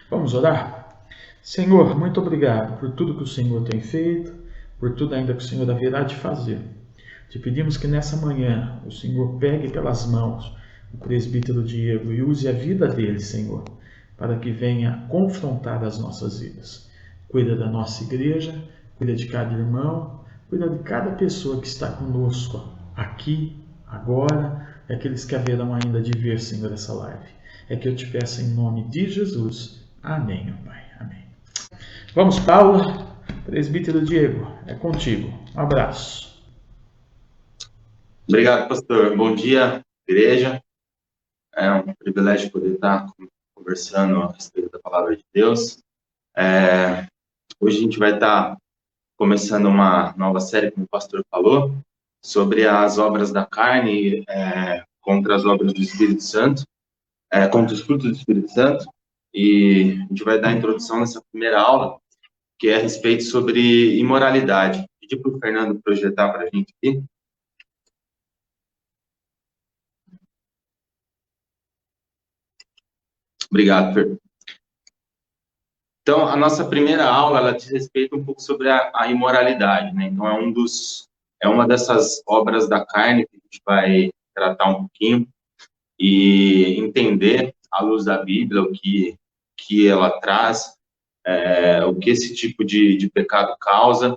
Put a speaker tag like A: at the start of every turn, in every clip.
A: Vamos orar? Senhor, muito obrigado por tudo que o Senhor tem feito, por tudo ainda que o Senhor haverá de fazer. Te pedimos que nessa manhã o Senhor pegue pelas mãos o presbítero Diego e use a vida dele, Senhor, para que venha confrontar as nossas vidas. Cuida da nossa igreja, cuida de cada irmão, cuida de cada pessoa que está conosco aqui, agora, e aqueles que haverão ainda de ver, Senhor, essa live. É que eu te peço em nome de Jesus. Amém, ó Pai. Amém. Vamos, Paula. Presbítero Diego, é contigo. Um abraço.
B: Obrigado, pastor. Bom dia, igreja. É um privilégio poder estar conversando a respeito da palavra de Deus. Hoje a gente vai estar começando uma nova série, como o pastor falou, sobre as obras da carne contra as obras do Espírito Santo, contra os frutos do Espírito Santo. E a gente vai dar a introdução nessa primeira aula, que é a respeito sobre imoralidade. Pedi para o Fernando projetar para a gente aqui. Obrigado, Fer. Então, a nossa primeira aula, ela diz respeito um pouco sobre a imoralidade, né? Então, é uma dessas obras da carne que a gente vai tratar um pouquinho e entender, à luz da Bíblia, que ela traz, o que esse tipo de pecado causa,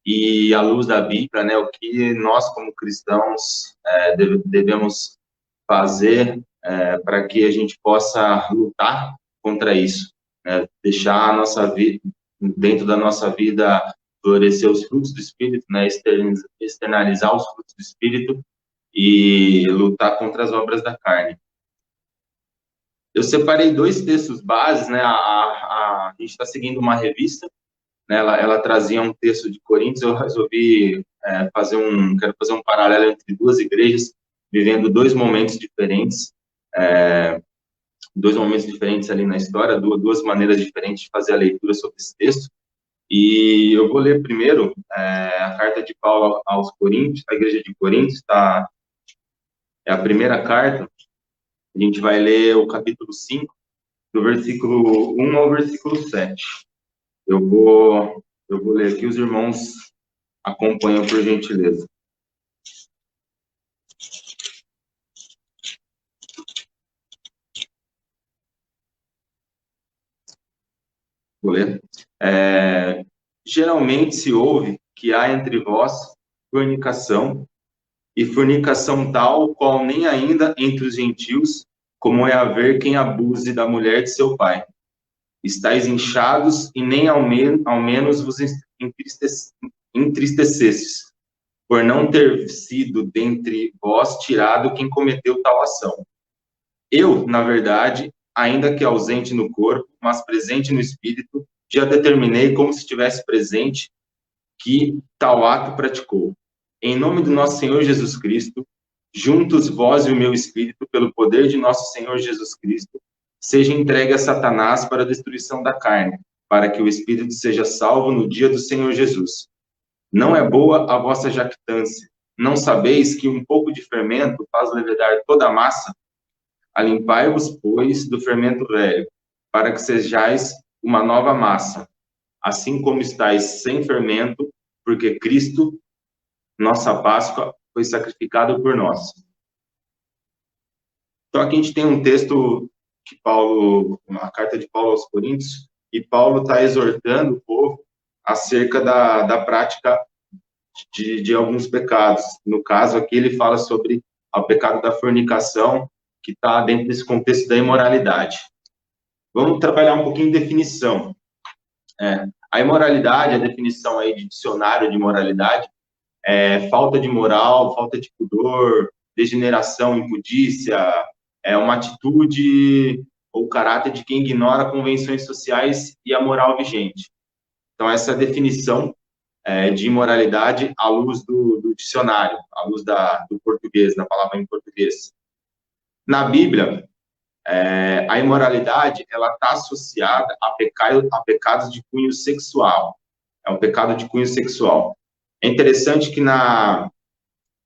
B: e à luz da Bíblia, né, o que nós, como cristãos, devemos fazer para que a gente possa lutar contra isso, né? Deixar a nossa vida, dentro da nossa vida, florescer os frutos do Espírito, né? Externalizar os frutos do Espírito e lutar contra as obras da carne. Eu separei dois textos bases, né? A gente está seguindo uma revista, né? Ela trazia um texto de Coríntios. Eu resolvi quero fazer um paralelo entre duas igrejas vivendo dois momentos diferentes, ali na história, duas maneiras diferentes de fazer a leitura sobre esse texto. E eu vou ler primeiro a carta de Paulo aos Coríntios, a igreja de Coríntios, é a primeira carta. A gente vai ler o capítulo 5, do versículo 1 ao versículo 7. Eu vou ler aqui, os irmãos acompanham por gentileza. Vou ler. Geralmente se ouve que há entre vós fornicação, e fornicação tal qual nem ainda entre os gentios, como é haver quem abuse da mulher de seu pai. Estais inchados e nem ao menos vos entristecestes, por não ter sido dentre vós tirado quem cometeu tal ação. Eu, na verdade, ainda que ausente no corpo, mas presente no espírito, já determinei como se estivesse presente que tal ato praticou. Em nome do nosso Senhor Jesus Cristo, juntos vós e o meu espírito, pelo poder de nosso Senhor Jesus Cristo, seja entregue a Satanás para a destruição da carne, para que o espírito seja salvo no dia do Senhor Jesus. Não é boa a vossa jactância. Não sabeis que um pouco de fermento faz levedar toda a massa? Alimpai-vos, pois, do fermento velho, para que sejais uma nova massa, assim como estáis sem fermento, porque Cristo, nossa Páscoa, foi sacrificado por nós. Então, aqui a gente tem um texto que uma carta de Paulo aos Coríntios, e Paulo está exortando o povo acerca da prática de alguns pecados. No caso, aqui ele fala sobre o pecado da fornicação, que está dentro desse contexto da imoralidade. Vamos trabalhar um pouquinho em definição. A imoralidade, a definição aí de dicionário de imoralidade, é falta de moral, falta de pudor, degeneração, impudícia, é uma atitude ou caráter de quem ignora convenções sociais e a moral vigente. Então, essa é a definição de imoralidade à luz do dicionário, à luz do português, da palavra em português. Na Bíblia, a imoralidade ela está associada a pecados de cunho sexual. É um pecado de cunho sexual. É interessante que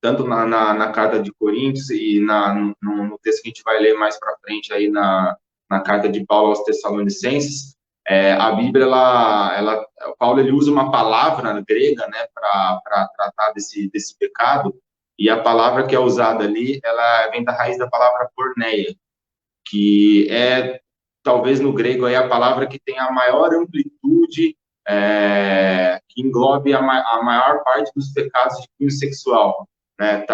B: tanto na carta de Coríntios e no texto que a gente vai ler mais para frente aí na na carta de Paulo aos Tessalonicenses, a Bíblia, Paulo ele usa uma palavra grega, né, para tratar desse pecado, e a palavra que é usada ali, ela vem da raiz da palavra porneia, que é, talvez no grego, aí, a palavra que tem a maior amplitude, que englobe a maior parte dos pecados de cunho sexual. Né,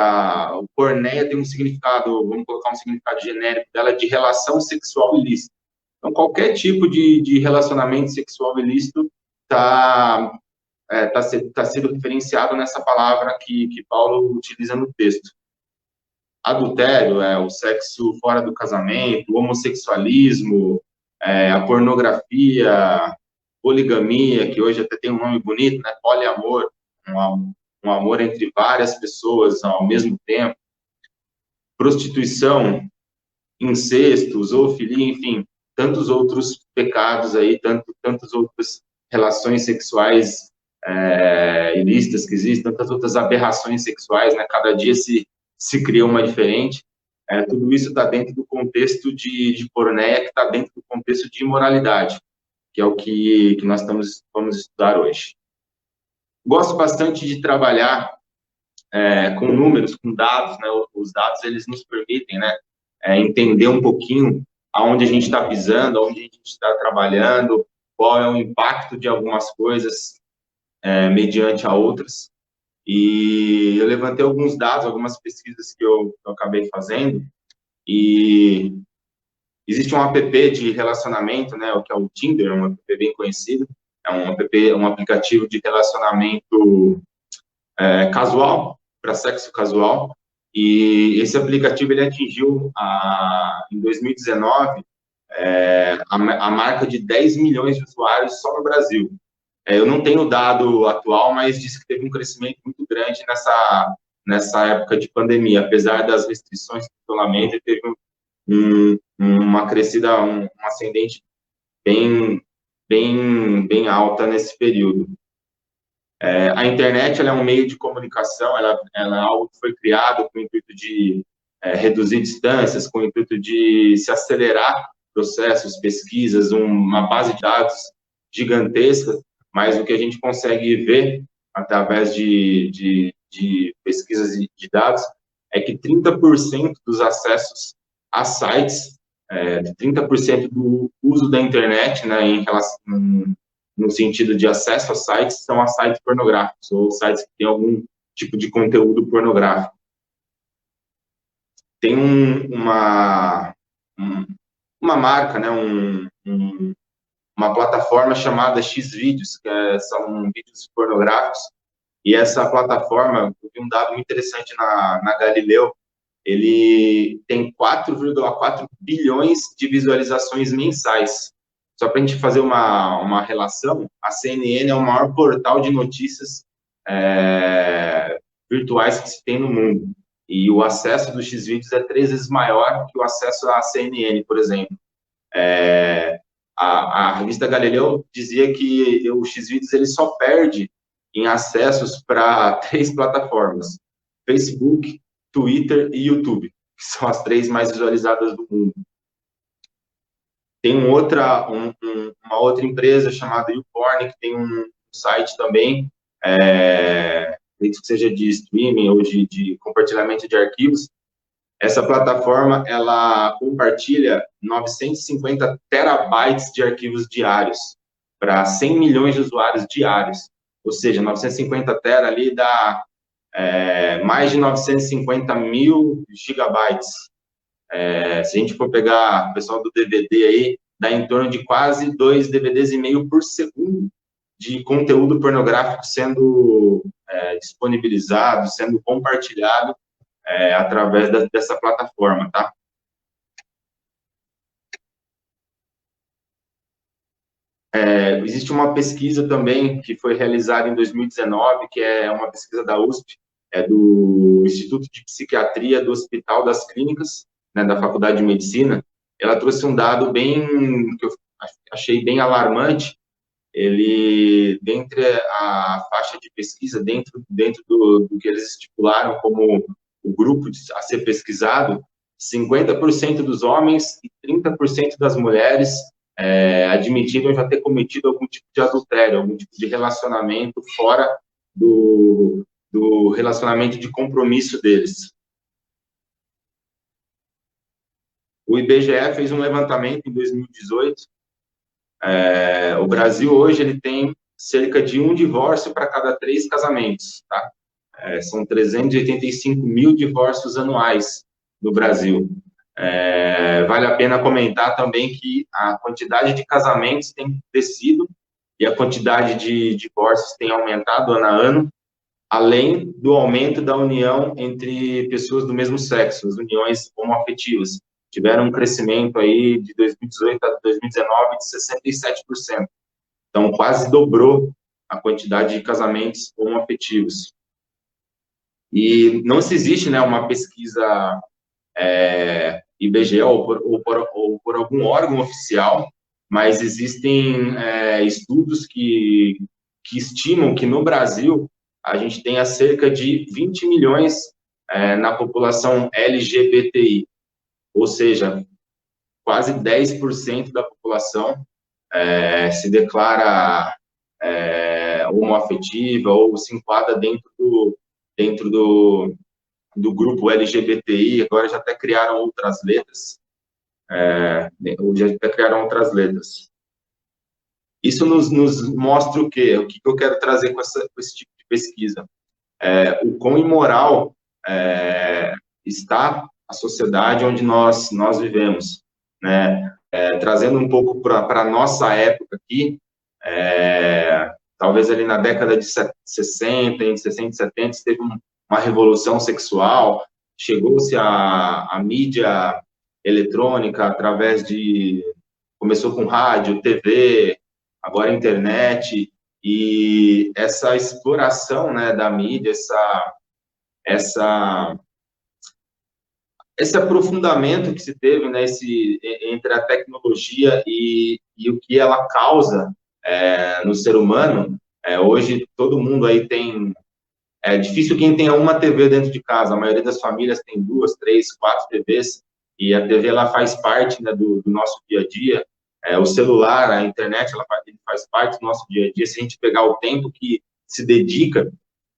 B: o porneia tem um significado, vamos colocar um significado genérico dela, de relação sexual ilícita. Então, qualquer tipo de relacionamento sexual ilícito está sendo referenciado nessa palavra que Paulo utiliza no texto. Adultério, o sexo fora do casamento, o homossexualismo, a pornografia, poligamia, que hoje até tem um nome bonito, né? Poliamor, um amor entre várias pessoas ao mesmo tempo, prostituição, incesto, zoofilia, enfim, tantos outros pecados aí, tantas outras relações sexuais ilícitas que existem, tantas outras aberrações sexuais, né? Cada dia se cria uma diferente. Tudo isso está dentro do contexto de porneia, que está dentro do contexto de imoralidade, que é o que nós vamos estudar hoje. Gosto bastante de trabalhar com números, com dados, né? Os dados, eles nos permitem, né, entender um pouquinho aonde a gente está pisando, aonde a gente está trabalhando, qual é o impacto de algumas coisas mediante a outras. E eu levantei alguns dados, algumas pesquisas que eu acabei fazendo, e existe um app de relacionamento, né, o que é o Tinder, um app bem conhecido, um aplicativo de relacionamento casual, para sexo casual, e esse aplicativo ele atingiu, em 2019, a marca de 10 milhões de usuários só no Brasil. Eu não tenho o dado atual, mas disse que teve um crescimento muito grande nessa época de pandemia. Apesar das restrições de isolamento, teve uma crescida, um ascendente bem alta nesse período. A internet ela é um meio de comunicação, ela é algo que foi criado com o intuito de reduzir distâncias, com o intuito de se acelerar processos, pesquisas, uma base de dados gigantesca, mas o que a gente consegue ver através de pesquisas de dados é que 30% dos acessos a sites, 30% do uso da internet, né, no sentido de acesso a sites, são a sites pornográficos, ou sites que têm algum tipo de conteúdo pornográfico. Tem uma marca, né, uma plataforma chamada Xvideos, que são vídeos pornográficos, e essa plataforma, eu vi um dado muito interessante na Galileu, ele tem 4,4 bilhões de visualizações mensais. Só para a gente fazer uma relação, a CNN é o maior portal de notícias virtuais que se tem no mundo. E o acesso do Xvideos é 3 vezes maior que o acesso à CNN, por exemplo. A revista Galileu dizia que o Xvideos ele só perde em acessos para 3 plataformas: Facebook, Twitter e YouTube, que são as 3 mais visualizadas do mundo. Tem uma outra empresa chamada YouPorn, que tem um site também, que seja de streaming ou de compartilhamento de arquivos. Essa plataforma, ela compartilha 950 terabytes de arquivos diários para 100 milhões de usuários diários. Ou seja, 950 tera ali dá mais de 950 mil gigabytes. Se a gente for pegar o pessoal do DVD aí, dá em torno de quase 2 DVDs e meio por segundo de conteúdo pornográfico sendo disponibilizado, sendo compartilhado através dessa plataforma, tá? Existe uma pesquisa também que foi realizada em 2019, que é uma pesquisa da USP, do Instituto de Psiquiatria do Hospital das Clínicas, né, da Faculdade de Medicina. Ela trouxe um dado que eu achei bem alarmante. Ele, dentre a faixa de pesquisa, dentro do que eles estipularam como o grupo a ser pesquisado, 50% dos homens e 30% das mulheres admitiram já ter cometido algum tipo de adultério, algum tipo de relacionamento fora do relacionamento de compromisso deles. O IBGE fez um levantamento em 2018. O Brasil hoje ele tem cerca de um divórcio para cada 3 casamentos, tá? São 385 mil divórcios anuais no Brasil. Vale a pena comentar também que a quantidade de casamentos tem crescido e a quantidade de divórcios tem aumentado ano a ano, além do aumento da união entre pessoas do mesmo sexo, as uniões homoafetivas. Tiveram um crescimento aí de 2018 a 2019 de 67%. Então, quase dobrou a quantidade de casamentos homoafetivos. E não se existe, né, uma pesquisa IBGE ou por algum órgão oficial, mas existem estudos que estimam que no Brasil a gente tenha cerca de 20 milhões na população LGBTI, ou seja, quase 10% da população se declara homoafetiva ou se enquadra dentro do grupo LGBTI. Agora já até criaram outras letras. Isso nos mostra o quê? O que eu quero trazer com esse tipo de pesquisa? O quão imoral está a sociedade onde nós vivemos, né? Trazendo um pouco para a nossa época aqui, talvez ali na década de 60, em 60 e 70, teve uma revolução sexual, chegou-se a mídia eletrônica através começou com rádio, TV, agora internet, e essa exploração, né, da mídia, esse aprofundamento que se teve, né, entre a tecnologia e o que ela causa no ser humano. Hoje todo mundo aí tem... É difícil quem tenha uma TV dentro de casa. A maioria das famílias tem 2, 3, 4 TVs, e a TV ela faz parte, né, do nosso dia a dia. O celular, a internet, ela faz parte do nosso dia a dia. Se a gente pegar o tempo que se dedica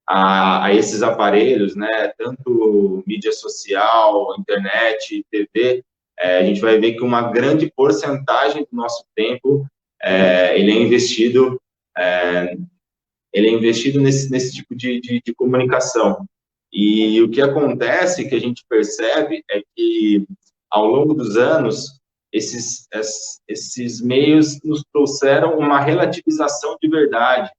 B: a esses aparelhos, né, tanto mídia social, internet, TV, a gente vai ver que uma grande porcentagem do nosso tempo ele é investido nesse tipo de comunicação. E o que acontece, que a gente percebe, é que, ao longo dos anos, esses meios nos trouxeram uma relativização de verdade,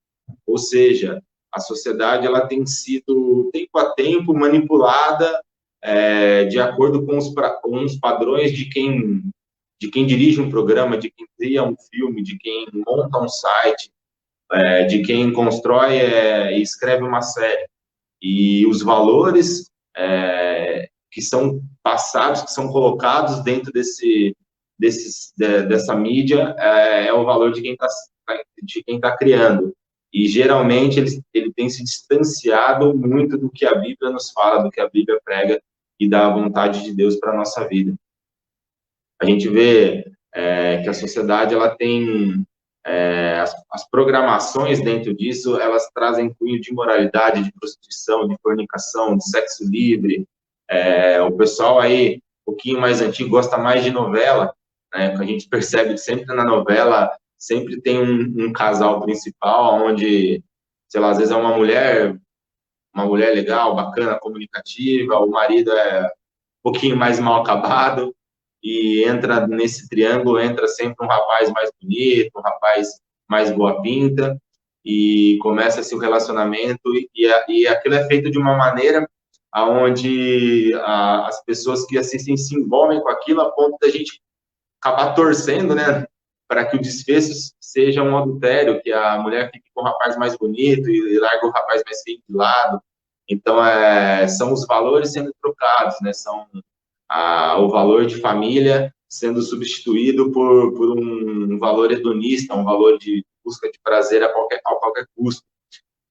B: ou seja, a sociedade ela tem sido, tempo a tempo, manipulada de acordo com os padrões de quem dirige um programa, de quem cria um filme, de quem monta um site, de quem constrói e escreve uma série. E os valores que são passados, que são colocados dentro dessa mídia, é o valor de quem está criando. E, geralmente, ele tem se distanciado muito do que a Bíblia nos fala, do que a Bíblia prega e da vontade de Deus para a nossa vida. A gente vê que a sociedade ela tem... as programações dentro disso, elas trazem cunho de imoralidade, de prostituição, de fornicação, de sexo livre. O pessoal aí, um pouquinho mais antigo, gosta mais de novela, né? A gente percebe que sempre na novela, sempre tem um casal principal, onde, sei lá, às vezes é uma mulher legal, bacana, comunicativa, o marido é um pouquinho mais mal acabado, e entra nesse triângulo, entra sempre um rapaz mais bonito, um rapaz mais boa pinta, e começa-se o relacionamento, e aquilo é feito de uma maneira onde as pessoas que assistem se envolvem com aquilo, a ponto da gente acabar torcendo, né, para que o desfecho seja um adultério, que a mulher fique com o rapaz mais bonito e larga o rapaz mais feio de lado. Então, são os valores sendo trocados, né, são o valor de família sendo substituído por um valor hedonista, um valor de busca de prazer a qualquer custo.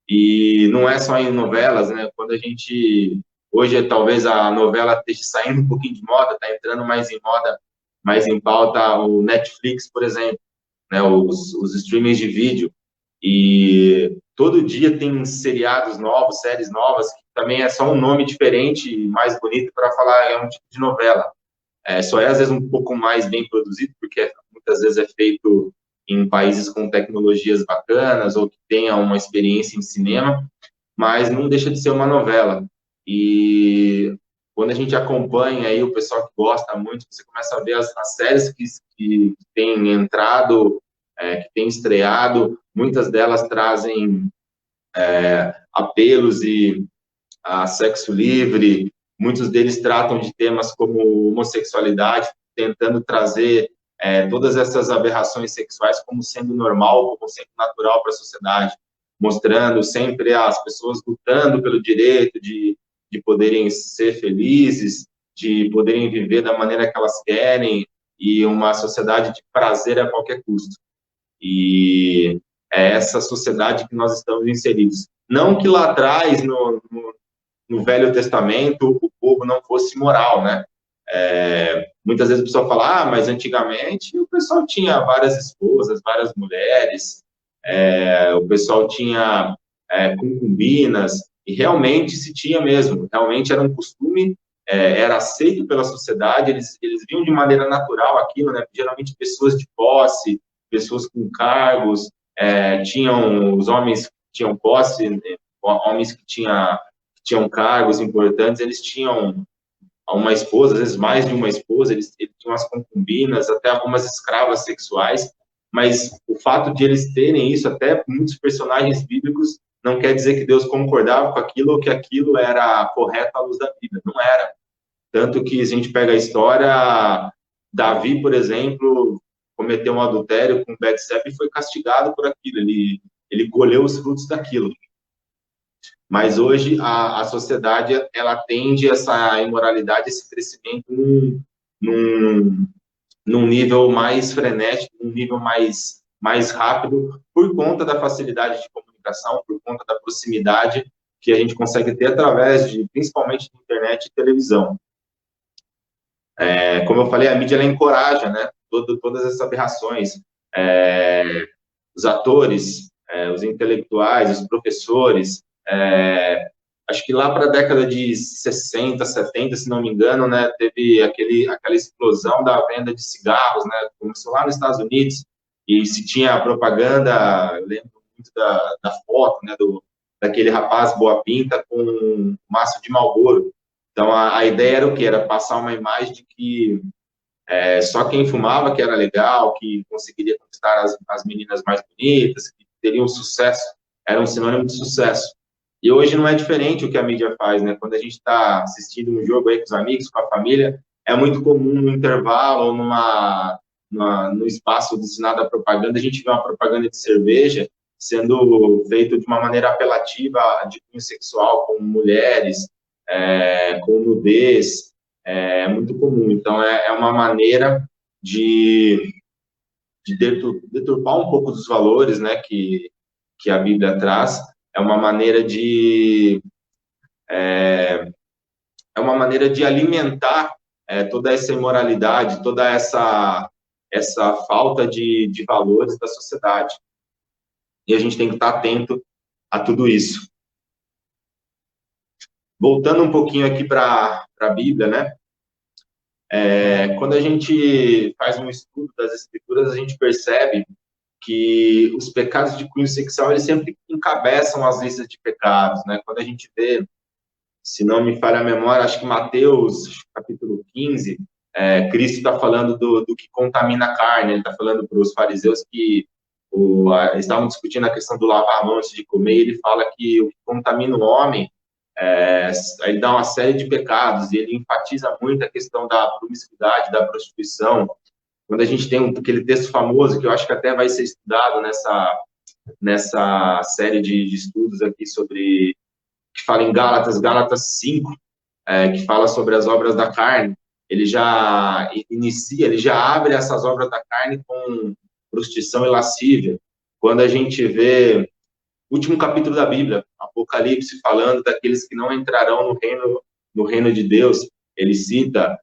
B: E não é só em novelas, né? Quando a gente Hoje, talvez a novela esteja saindo um pouquinho de moda, está entrando mais em moda, mais em pauta o Netflix, por exemplo, né, os streamings de vídeo. E todo dia tem seriados novos, séries novas, que também é só um nome diferente e mais bonito para falar, é um tipo de novela. Só é, às vezes, um pouco mais bem produzido, porque muitas vezes é feito em países com tecnologias bacanas ou que tenha uma experiência em cinema, mas não deixa de ser uma novela. E quando a gente acompanha aí o pessoal que gosta muito, você começa a ver as séries que têm entrado, que têm estreado, muitas delas trazem apelos e a sexo livre, muitos deles tratam de temas como homossexualidade, tentando trazer todas essas aberrações sexuais como sendo normal, como sendo natural para a sociedade, mostrando sempre as pessoas lutando pelo direito de poderem ser felizes, de poderem viver da maneira que elas querem, e uma sociedade de prazer a qualquer custo. E é essa sociedade que nós estamos inseridos. Não que lá atrás, no Velho Testamento, o povo não fosse moral, né? Muitas vezes o pessoal fala, mas antigamente o pessoal tinha várias esposas, várias mulheres, o pessoal tinha concubinas, e realmente se tinha mesmo, realmente era um costume, era aceito pela sociedade, eles viam de maneira natural aquilo, né? Geralmente pessoas de posse, pessoas com cargos, tinham os homens que tinham posse, né? Homens que tinham cargos importantes, eles tinham uma esposa, às vezes mais de uma esposa, eles tinham as concubinas, até algumas escravas sexuais, mas o fato de eles terem isso, até muitos personagens bíblicos, não quer dizer que Deus concordava com aquilo ou que aquilo era correto à luz da Bíblia, não era. Tanto que, se a gente pega a história, Davi, por exemplo, cometeu um adultério com Betseba e foi castigado por aquilo, ele colheu os frutos daquilo. Mas hoje a sociedade ela tende essa imoralidade, esse crescimento num, num nível mais frenético, num nível mais rápido, por conta da facilidade de comunicação, por conta da proximidade que a gente consegue ter através de, principalmente, de internet e televisão. Como eu falei, a mídia ela encoraja, né, todas essas aberrações. Os atores, os intelectuais, os professores, acho que lá para a década de 60, 70, se não me engano, né, teve aquela explosão da venda de cigarros, né, começou lá nos Estados Unidos, e se tinha a propaganda, eu lembro muito da foto, né, daquele rapaz boa pinta com um maço de Marlboro. Então, a ideia era o quê? Era passar uma imagem de que só quem fumava que era legal, que conseguiria conquistar as meninas mais bonitas, que teriam sucesso, era um sinônimo de sucesso. E hoje não é diferente o que a mídia faz, né? Quando a gente está assistindo um jogo aí com os amigos, com a família, é muito comum no intervalo ou no espaço destinado à propaganda, a gente vê uma propaganda de cerveja sendo feito de uma maneira apelativa de cunho sexual, com mulheres, com nudez, muito comum. Então, é uma maneira de deturpar um pouco dos valores, né, que a Bíblia traz. É uma maneira uma maneira de alimentar toda essa imoralidade, toda essa falta de valores da sociedade. E a gente tem que estar atento a tudo isso. Voltando um pouquinho aqui para a Bíblia, né? Quando a gente faz um estudo das Escrituras, a gente percebe que os pecados de cunho sexual, eles sempre encabeçam as listas de pecados, né? Quando a gente vê, se não me falha a memória, acho que Mateus, capítulo 15, Cristo está falando do que contamina a carne, ele está falando para os fariseus que eles estavam discutindo a questão do lavar a mão antes de comer, e ele fala que o que contamina o homem, ele dá uma série de pecados, e ele enfatiza muito a questão da promiscuidade, da prostituição. Quando a gente tem aquele texto famoso, que eu acho que até vai ser estudado nessa série de estudos aqui sobre, que fala em Gálatas 5, que fala sobre as obras da carne, ele já inicia, ele já abre essas obras da carne com prostituição e lascívia. Quando a gente vê o último capítulo da Bíblia, Apocalipse, falando daqueles que não entrarão no reino no reino de Deus. Ele cita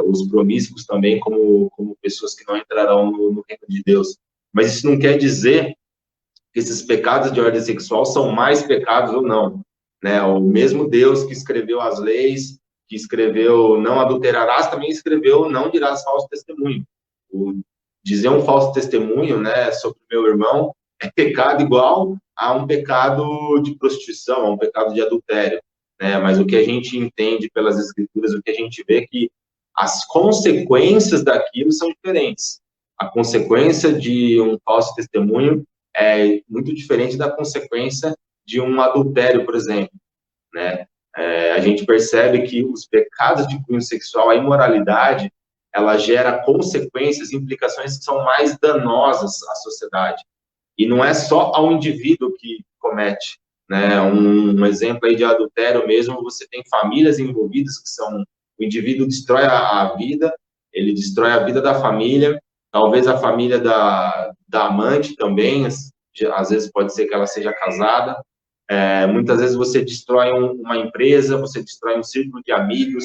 B: os promíscuos também como pessoas que não entrarão no reino de Deus. Mas isso não quer dizer que esses pecados de ordem sexual são mais pecados ou não, né? O mesmo Deus que escreveu as leis, que escreveu não adulterarás, também escreveu não dirás falso testemunho. Dizer um falso testemunho, né, sobre o meu irmão é pecado igual a um pecado de prostituição, a um pecado de adultério, né? Mas o que a gente entende pelas escrituras, o que a gente vê é que as consequências daquilo são diferentes. A consequência de um falso testemunho é muito diferente da consequência de um adultério, por exemplo, né? A gente percebe que os pecados de cunho sexual, a imoralidade, ela gera consequências, implicações que são mais danosas à sociedade. E não é só ao indivíduo que comete, né? Um exemplo aí de adultério mesmo, você tem famílias envolvidas que são... O indivíduo destrói a vida, ele destrói a vida da família, talvez a família da amante também, às vezes pode ser que ela seja casada. Muitas vezes você destrói uma empresa, você destrói um círculo de amigos,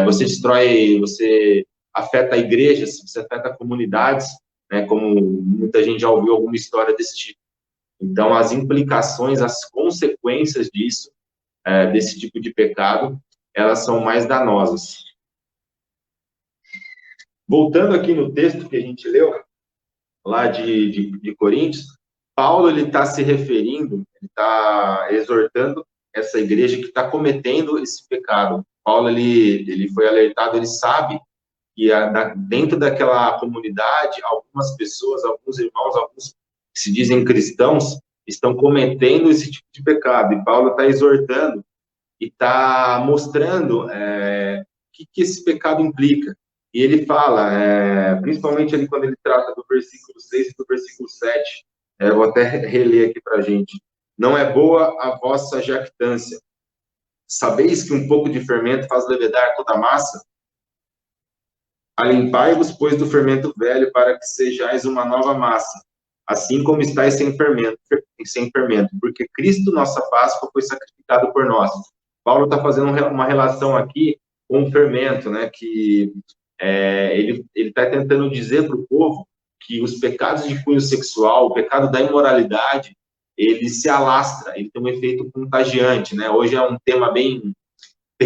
B: você afeta igrejas, você afeta comunidades, né, como muita gente já ouviu alguma história desse tipo. Então, as implicações, as consequências disso, desse tipo de pecado, elas são mais danosas. Voltando aqui no texto que a gente leu, lá de Coríntios, Paulo ele está se referindo, ele está exortando essa igreja que está cometendo esse pecado. Paulo ele foi alertado, ele sabe que dentro daquela comunidade, algumas pessoas, alguns irmãos, alguns que se dizem cristãos, estão cometendo esse tipo de pecado. E Paulo está exortando e está mostrando o que esse pecado implica. E ele fala, principalmente ali quando ele trata do versículo 6 e do versículo 7, vou até reler aqui para a gente. Não é boa a vossa jactância. Sabeis que um pouco de fermento faz levedar toda a massa? Alimpai-vos, pois, do fermento velho, para que sejais uma nova massa, assim como estáis sem fermento, porque Cristo, nossa Páscoa, foi sacrificado por nós. Paulo está fazendo uma relação aqui com o fermento, né, que ele está tentando dizer para o povo que os pecados de cunho sexual, o pecado da imoralidade, ele se alastra, ele tem um efeito contagiante, né? Hoje é um tema bem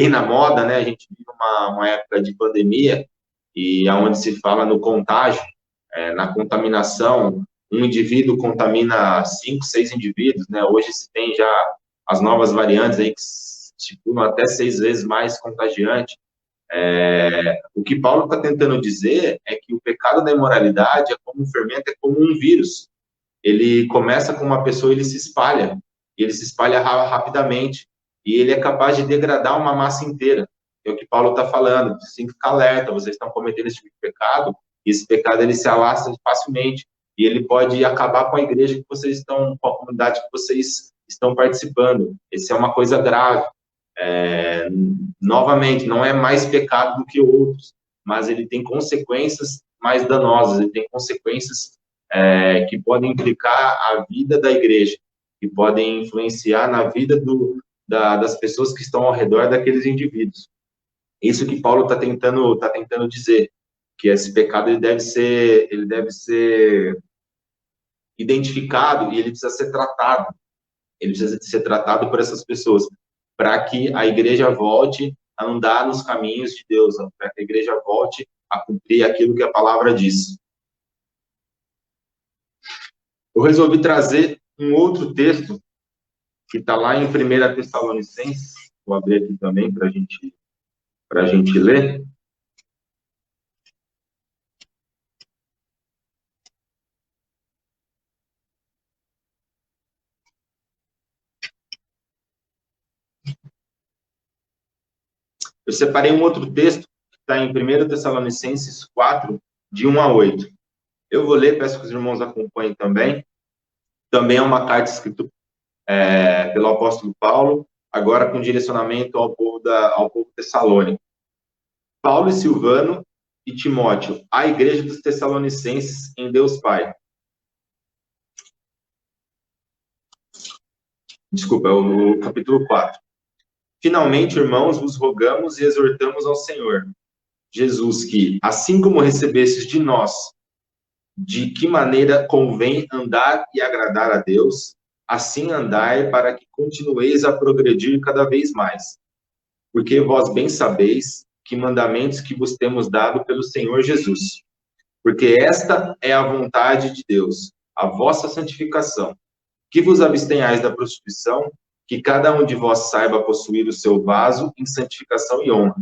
B: na moda, né? A gente vive uma época de pandemia e aonde se fala no contágio, na contaminação, um indivíduo contamina 5, 6 indivíduos, né? Hoje se tem já as novas variantes aí que circulam até 6 vezes mais contagiante. O que Paulo está tentando dizer é que o pecado da imoralidade é como um fermento, é como um vírus. Ele começa com uma pessoa, ele se espalha rapidamente, e ele é capaz de degradar uma massa inteira. É o que Paulo está falando, você tem que ficar alerta, vocês estão cometendo esse tipo de pecado, e esse pecado ele se alastra facilmente, e ele pode acabar com a igreja que vocês estão, com a comunidade que vocês estão participando. Isso é uma coisa grave. Novamente, não é mais pecado do que outros, mas ele tem consequências mais danosas, ele tem consequências que podem implicar a vida da igreja, que podem influenciar na vida das pessoas que estão ao redor daqueles indivíduos. Isso que Paulo está tentando dizer, que esse pecado ele deve ser identificado e ele precisa ser tratado. Ele precisa ser tratado por essas pessoas, para que a igreja volte a andar nos caminhos de Deus, para que a igreja volte a cumprir aquilo que a palavra diz. Eu resolvi trazer um outro texto que está lá em 1 Tessalonicenses, vou abrir aqui também para a gente ler. Eu separei um outro texto que está em 1 Tessalonicenses 4, de 1 a 8. Eu vou ler, peço que os irmãos acompanhem também. Também é uma carta escrita pelo apóstolo Paulo, agora com direcionamento ao povo tessalônico. Paulo e Silvano e Timóteo, a igreja dos Tessalonicenses em Deus Pai. Desculpa, é o capítulo 4. Finalmente, irmãos, vos rogamos e exortamos ao Senhor Jesus que, assim como recebestes de nós, de que maneira convém andar e agradar a Deus, assim andai para que continueis a progredir cada vez mais. Porque vós bem sabeis que mandamentos que vos temos dado pelo Senhor Jesus. Porque esta é a vontade de Deus, a vossa santificação, que vos abstenhais da prostituição, que cada um de vós saiba possuir o seu vaso em santificação e honra,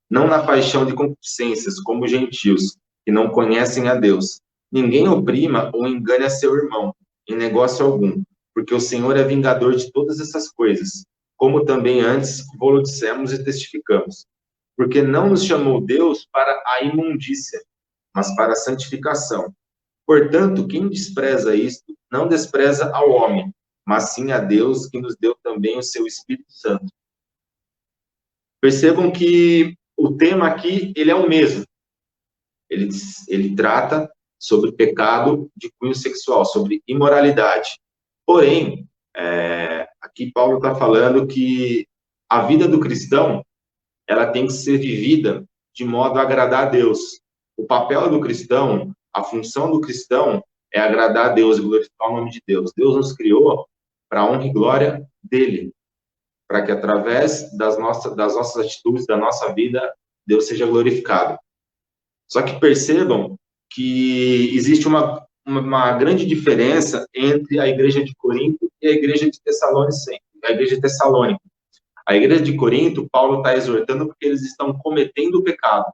B: não na paixão de concupiscências, como os gentios, que não conhecem a Deus. Ninguém oprima ou engane a seu irmão, em negócio algum, porque o Senhor é vingador de todas essas coisas, como também antes vos dissemos e testificamos. Porque não nos chamou Deus para a imundícia, mas para a santificação. Portanto, quem despreza isto, não despreza ao homem, mas sim a Deus, que nos deu também o seu Espírito Santo. Percebam que o tema aqui, ele é o mesmo. Ele trata sobre pecado de cunho sexual, sobre imoralidade. Porém, aqui Paulo está falando que a vida do cristão, ela tem que ser vivida de modo a agradar a Deus. O papel do cristão, a função do cristão é agradar a Deus e glorificar o nome de Deus. Deus nos criou para a honra e glória dele, para que através das nossas atitudes, da nossa vida, Deus seja glorificado. Só que percebam que existe uma grande diferença entre a igreja de Corinto e a igreja de Tessalonicense, a igreja de Tessalônica. A igreja de Corinto, Paulo está exortando porque eles estão cometendo o pecado.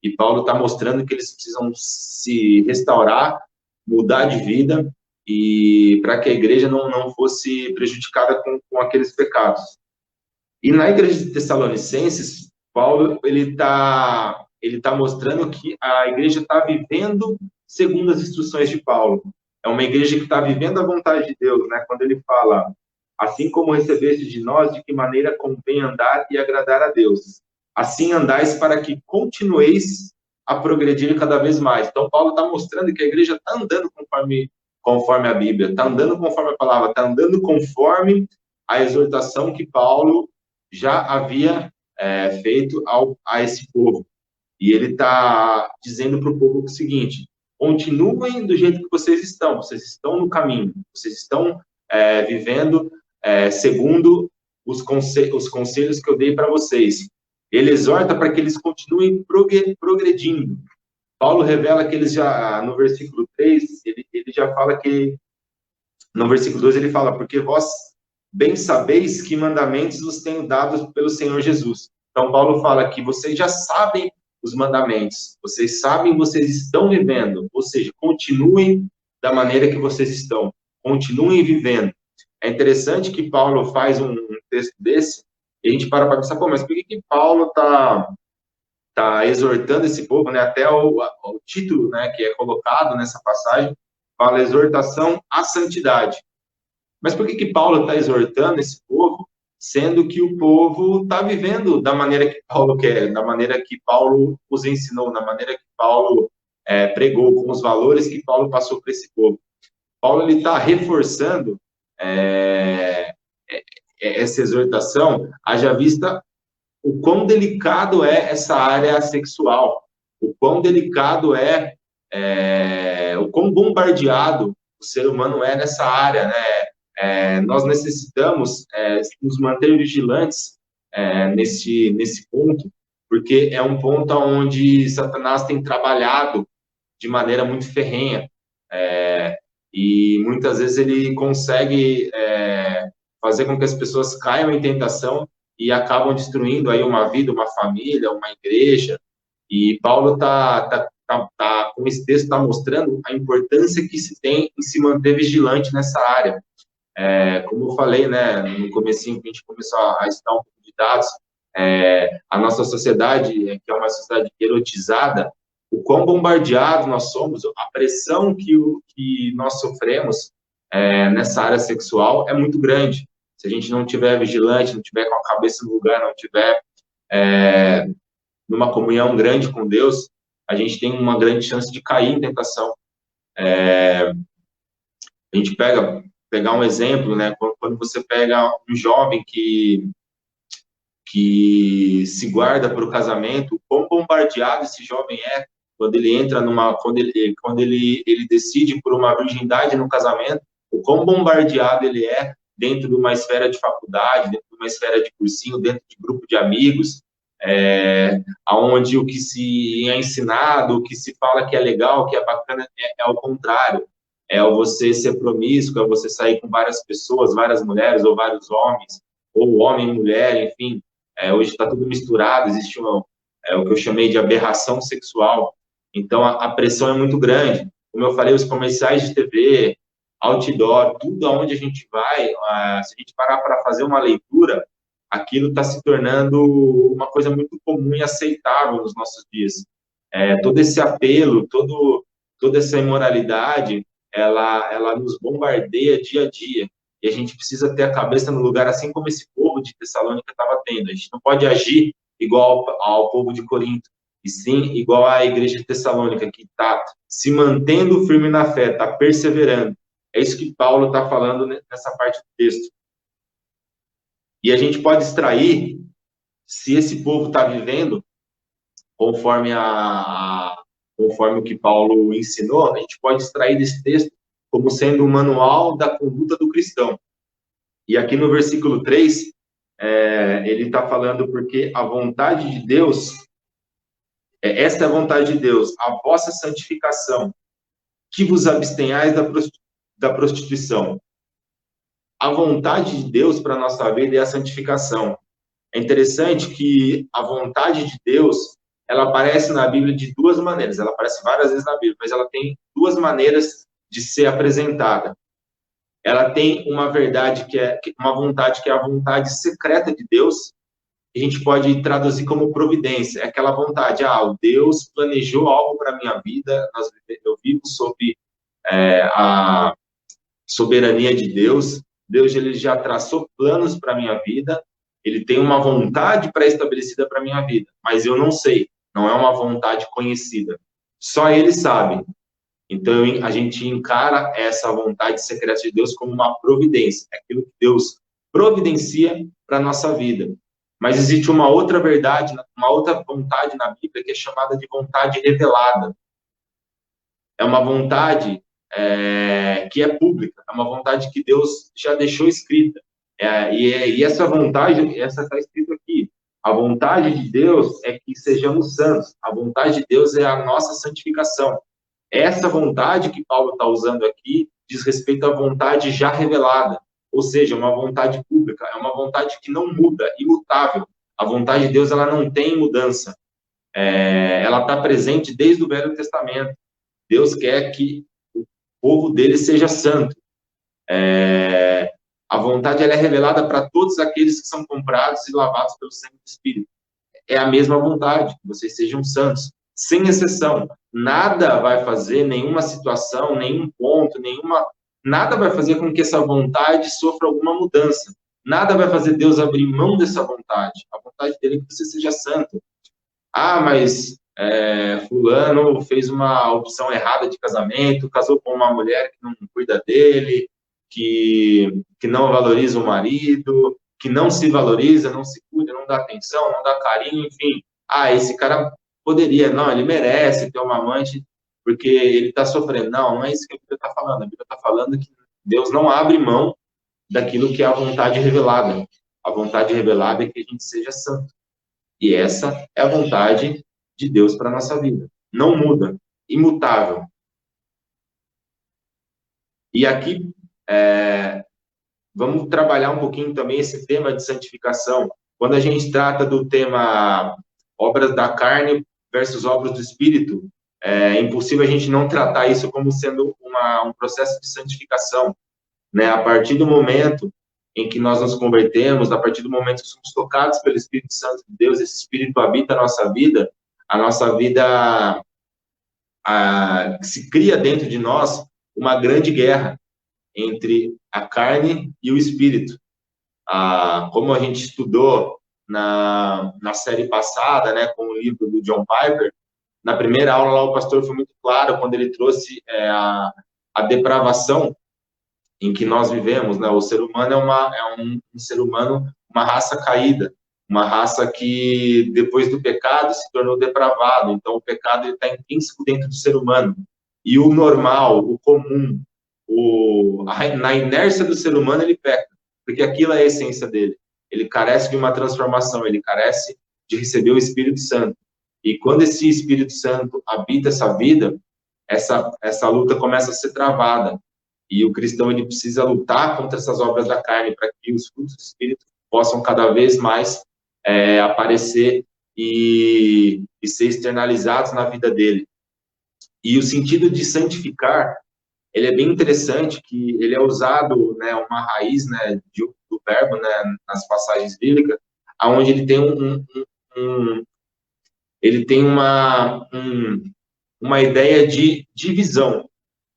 B: E Paulo está mostrando que eles precisam se restaurar, mudar de vida, e para que a igreja não fosse prejudicada com aqueles pecados. E na igreja de Tessalonicenses, Paulo ele tá mostrando que a igreja está vivendo segundo as instruções de Paulo. É uma igreja que está vivendo a vontade de Deus, né? Quando ele fala, assim como recebeste de nós, de que maneira convém andar e agradar a Deus. Assim andais para que continueis a progredir cada vez mais. Então, Paulo está mostrando que a igreja está andando conforme a Bíblia, está andando conforme a palavra, está andando conforme a exortação que Paulo já havia feito a esse povo. E ele está dizendo para o povo o seguinte: continuem do jeito que vocês estão no caminho, vocês estão vivendo segundo os conselhos que eu dei para vocês. Ele exorta para que eles continuem progredindo. Paulo revela que eles já, no versículo 3, ele já fala que, no versículo 2 ele fala, porque vós bem sabeis que mandamentos vos tenho dado pelo Senhor Jesus. Então, Paulo fala que vocês já sabem os mandamentos, vocês sabem, vocês estão vivendo, ou seja, continuem da maneira que vocês estão, continuem vivendo. É interessante que Paulo faz um texto desse, e a gente para pensar, pô, mas por que Paulo tá exortando esse povo, né? Até o título, né, que é colocado nessa passagem, fala exortação à santidade. Mas por que Paulo está exortando esse povo, sendo que o povo está vivendo da maneira que Paulo quer, da maneira que Paulo os ensinou, da maneira que Paulo pregou, com os valores que Paulo passou para esse povo? Paulo está reforçando essa exortação, haja vista o quão delicado é essa área sexual, o quão delicado o quão bombardeado o ser humano é nessa área, né? Nós necessitamos nos manter vigilantes nesse ponto, porque é um ponto onde Satanás tem trabalhado de maneira muito ferrenha, e muitas vezes ele consegue fazer com que as pessoas caiam em tentação e acabam destruindo aí uma vida, uma família, uma igreja. E Paulo com esse texto está mostrando a importância que se tem em se manter vigilante nessa área. Como eu falei, né, no comecinho que a gente começou a estudar um pouco de dados, a nossa sociedade, que é uma sociedade erotizada, o quão bombardeado nós somos, a pressão que nós sofremos nessa área sexual é muito grande. Se a gente não tiver vigilante, não tiver com a cabeça no lugar, não tiver numa comunhão grande com Deus, a gente tem uma grande chance de cair em tentação. A gente pegar um exemplo, né? Quando você pega um jovem que que se guarda para o casamento, o quão bombardeado esse jovem é quando ele entra quando ele decide por uma virgindade no casamento, o quão bombardeado ele é dentro de uma esfera de faculdade, dentro de uma esfera de cursinho, dentro de grupo de amigos, aonde o que se é ensinado, o que se fala que é legal, que é bacana, é ao contrário. É você ser promíscuo, é você sair com várias pessoas, várias mulheres ou vários homens, ou homem e mulher, enfim. Hoje está tudo misturado, existe o que eu chamei de aberração sexual. Então, a pressão é muito grande. Como eu falei, os comerciais de TV, outdoor, tudo aonde a gente vai, se a gente parar para fazer uma leitura, aquilo está se tornando uma coisa muito comum e aceitável nos nossos dias. Todo esse apelo, toda essa imoralidade, ela nos bombardeia dia a dia. E a gente precisa ter a cabeça no lugar, assim como esse povo de Tessalônica estava tendo. A gente não pode agir igual ao povo de Corinto, e sim igual à igreja de Tessalônica, que está se mantendo firme na fé, está perseverando. É isso que Paulo está falando nessa parte do texto. E a gente pode extrair, se esse povo está vivendo conforme conforme o que Paulo ensinou, a gente pode extrair desse texto como sendo o manual da conduta do cristão. E aqui no versículo 3, ele está falando porque a vontade de Deus, esta é a vontade de Deus, a vossa santificação, que vos abstenhais da prostituição. A vontade de Deus para a nossa vida é a santificação. É interessante que a vontade de Deus, ela aparece na Bíblia de duas maneiras. Ela aparece várias vezes na Bíblia, mas ela tem duas maneiras de ser apresentada. Ela tem uma verdade uma vontade que é a vontade secreta de Deus. A gente pode traduzir como providência. É aquela vontade, o Deus planejou algo para a minha vida, eu vivo sob a soberania de Deus. Deus, ele já traçou planos para a minha vida, ele tem uma vontade pré-estabelecida para a minha vida, mas eu não sei, não é uma vontade conhecida. Só ele sabe. Então, a gente encara essa vontade secreta de Deus como uma providência, é aquilo que Deus providencia para a nossa vida. Mas existe uma outra verdade, uma outra vontade na Bíblia que é chamada de vontade revelada. É uma vontade que é pública, é uma vontade que Deus já deixou escrita. E essa vontade, essa está escrita aqui. A vontade de Deus é que sejamos santos. A vontade de Deus é a nossa santificação. Essa vontade que Paulo está usando aqui diz respeito à vontade já revelada, ou seja, uma vontade pública, é uma vontade que não muda, imutável. A vontade de Deus, ela não tem mudança. Ela está presente desde o Velho Testamento. Deus quer que o povo dele seja santo. A vontade ela é revelada para todos aqueles que são comprados e lavados pelo sangue do Espírito. É a mesma vontade, que vocês sejam santos, sem exceção. Nada vai fazer, nenhuma situação, nenhum ponto, nada vai fazer com que essa vontade sofra alguma mudança. Nada vai fazer Deus abrir mão dessa vontade. A vontade dele é que você seja santo. Mas fulano fez uma opção errada de casamento, casou com uma mulher que não cuida dele, que não valoriza o marido, que não se valoriza, não se cuida, não dá atenção, não dá carinho, enfim. Esse cara poderia, não, ele merece ter uma amante porque ele está sofrendo. Não é isso que a Bíblia está falando. A Bíblia está falando que Deus não abre mão daquilo que é a vontade revelada. A vontade revelada é que a gente seja santo. E essa é a vontade de Deus para a nossa vida. Não muda, imutável. E aqui, vamos trabalhar um pouquinho também esse tema de santificação. Quando a gente trata do tema obras da carne versus obras do Espírito, é impossível a gente não tratar isso como sendo um processo de santificação. Né? A partir do momento em que nós nos convertemos, a partir do momento que somos tocados pelo Espírito Santo de Deus, esse Espírito habita a nossa vida se cria dentro de nós uma grande guerra entre a carne e o Espírito. Como a gente estudou na série passada, né, com o livro do John Piper, na primeira aula lá o pastor foi muito claro quando ele trouxe a depravação em que nós vivemos, né? O ser humano é um ser humano, uma raça caída. uma raça que, depois do pecado, se tornou depravado. Então, o pecado está intrínseco dentro do ser humano. E o normal, o comum, na inércia do ser humano, ele peca, porque aquilo é a essência dele. Ele carece de uma transformação, ele carece de receber o Espírito Santo. E quando esse Espírito Santo habita essa vida, essa luta começa a ser travada. E o cristão, ele precisa lutar contra essas obras da carne para que os frutos do Espírito possam cada vez mais aparecer e ser externalizados na vida dele. E o sentido de santificar, ele é bem interessante, que ele é usado, né, uma raiz, né, do verbo, né, nas passagens bíblicas, aonde ele tem ele tem uma ideia de divisão.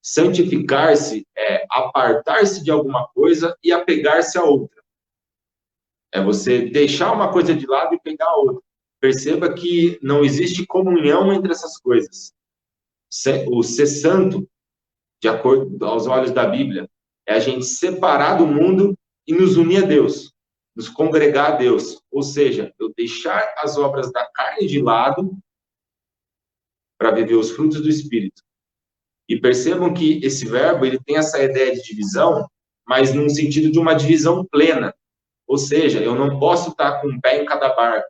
B: Santificar-se é apartar-se de alguma coisa e apegar-se a outra. É você deixar uma coisa de lado e pegar a outra. Perceba que não existe comunhão entre essas coisas. O ser santo, de acordo aos olhos da Bíblia, é a gente separar do mundo e nos unir a Deus, nos congregar a Deus. Ou seja, eu deixar as obras da carne de lado para viver os frutos do Espírito. E percebam que esse verbo, ele tem essa ideia de divisão, mas num sentido de uma divisão plena. Ou seja, eu não posso estar com um pé em cada barco.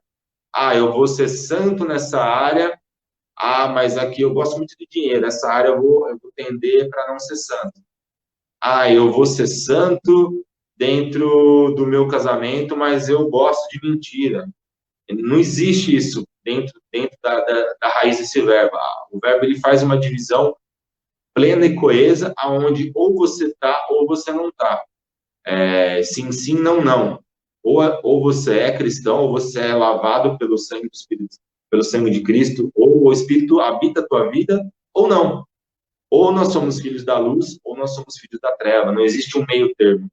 B: Eu vou ser santo nessa área. Mas aqui eu gosto muito de dinheiro. Essa área eu vou tender para não ser santo. Eu vou ser santo dentro do meu casamento, mas eu gosto de mentira. Não existe isso dentro da raiz desse verbo. O verbo, ele faz uma divisão plena e coesa, aonde ou você está ou você não está. Sim, sim, não, não. Ou você é cristão, ou você é lavado pelo sangue do Espírito, pelo sangue de Cristo, ou o Espírito habita a tua vida, ou não. Ou nós somos filhos da luz, ou nós somos filhos da treva. Não existe um meio termo.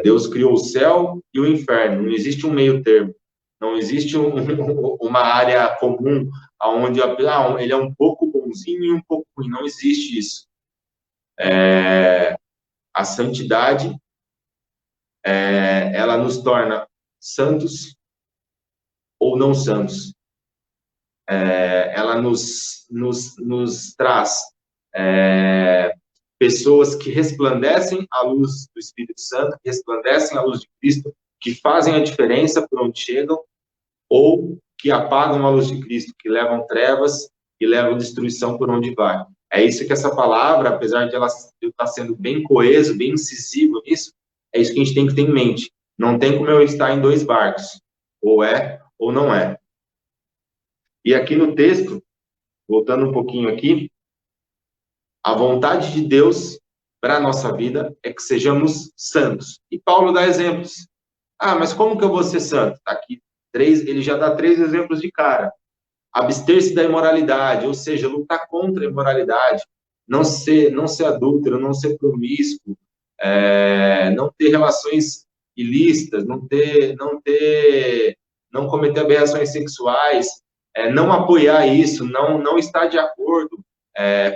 B: Deus criou o céu e o inferno. Não existe um meio termo. Não existe uma área comum onde ele é um pouco bonzinho e um pouco ruim. Não existe isso. A santidade, ela nos torna santos ou não santos. Ela nos traz pessoas que resplandecem a luz do Espírito Santo, que resplandecem a luz de Cristo, que fazem a diferença por onde chegam, ou que apagam a luz de Cristo, que levam trevas e levam destruição por onde vai. É isso que essa palavra, apesar de ela estar sendo bem coeso, bem incisivo nisso, é isso que a gente tem que ter em mente. Não tem como eu estar em dois barcos. Ou é, ou não é. E aqui no texto, voltando um pouquinho aqui, a vontade de Deus para a nossa vida é que sejamos santos. E Paulo dá exemplos. Mas como que eu vou ser santo? Tá aqui ele já dá 3 exemplos de cara. Abster-se da imoralidade, ou seja, lutar contra a imoralidade, não ser adúltero, não ser promíscuo, não ter relações ilícitas, não cometer aberrações sexuais, não apoiar isso, não estar de acordo.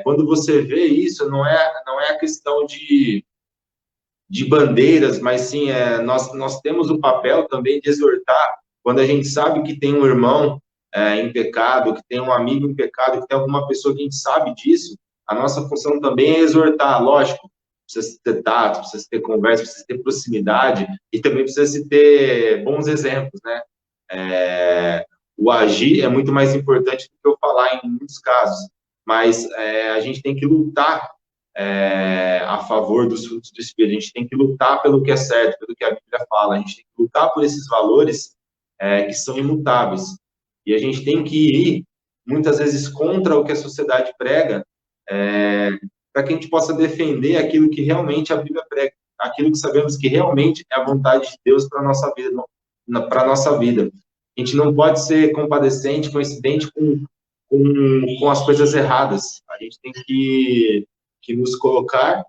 B: Quando você vê isso, não é a questão de bandeiras, mas sim, nós temos o papel também de exortar, quando a gente sabe que tem um irmão em pecado, que tem um amigo em pecado, que tem alguma pessoa que a gente sabe disso, a nossa função também é exortar, lógico, precisa ter tato, precisa ter conversa, precisa ter proximidade, e também precisa ter bons exemplos, né? O agir é muito mais importante do que eu falar em muitos casos, mas a gente tem que lutar a favor dos frutos do Espírito, a gente tem que lutar pelo que é certo, pelo que a Bíblia fala, a gente tem que lutar por esses valores que são imutáveis, e a gente tem que ir, muitas vezes, contra o que a sociedade prega, para que a gente possa defender aquilo que realmente a Bíblia prega, aquilo que sabemos que realmente é a vontade de Deus para a nossa vida, para a nossa vida. A gente não pode ser compadecente, coincidente com as coisas erradas. A gente tem que nos colocar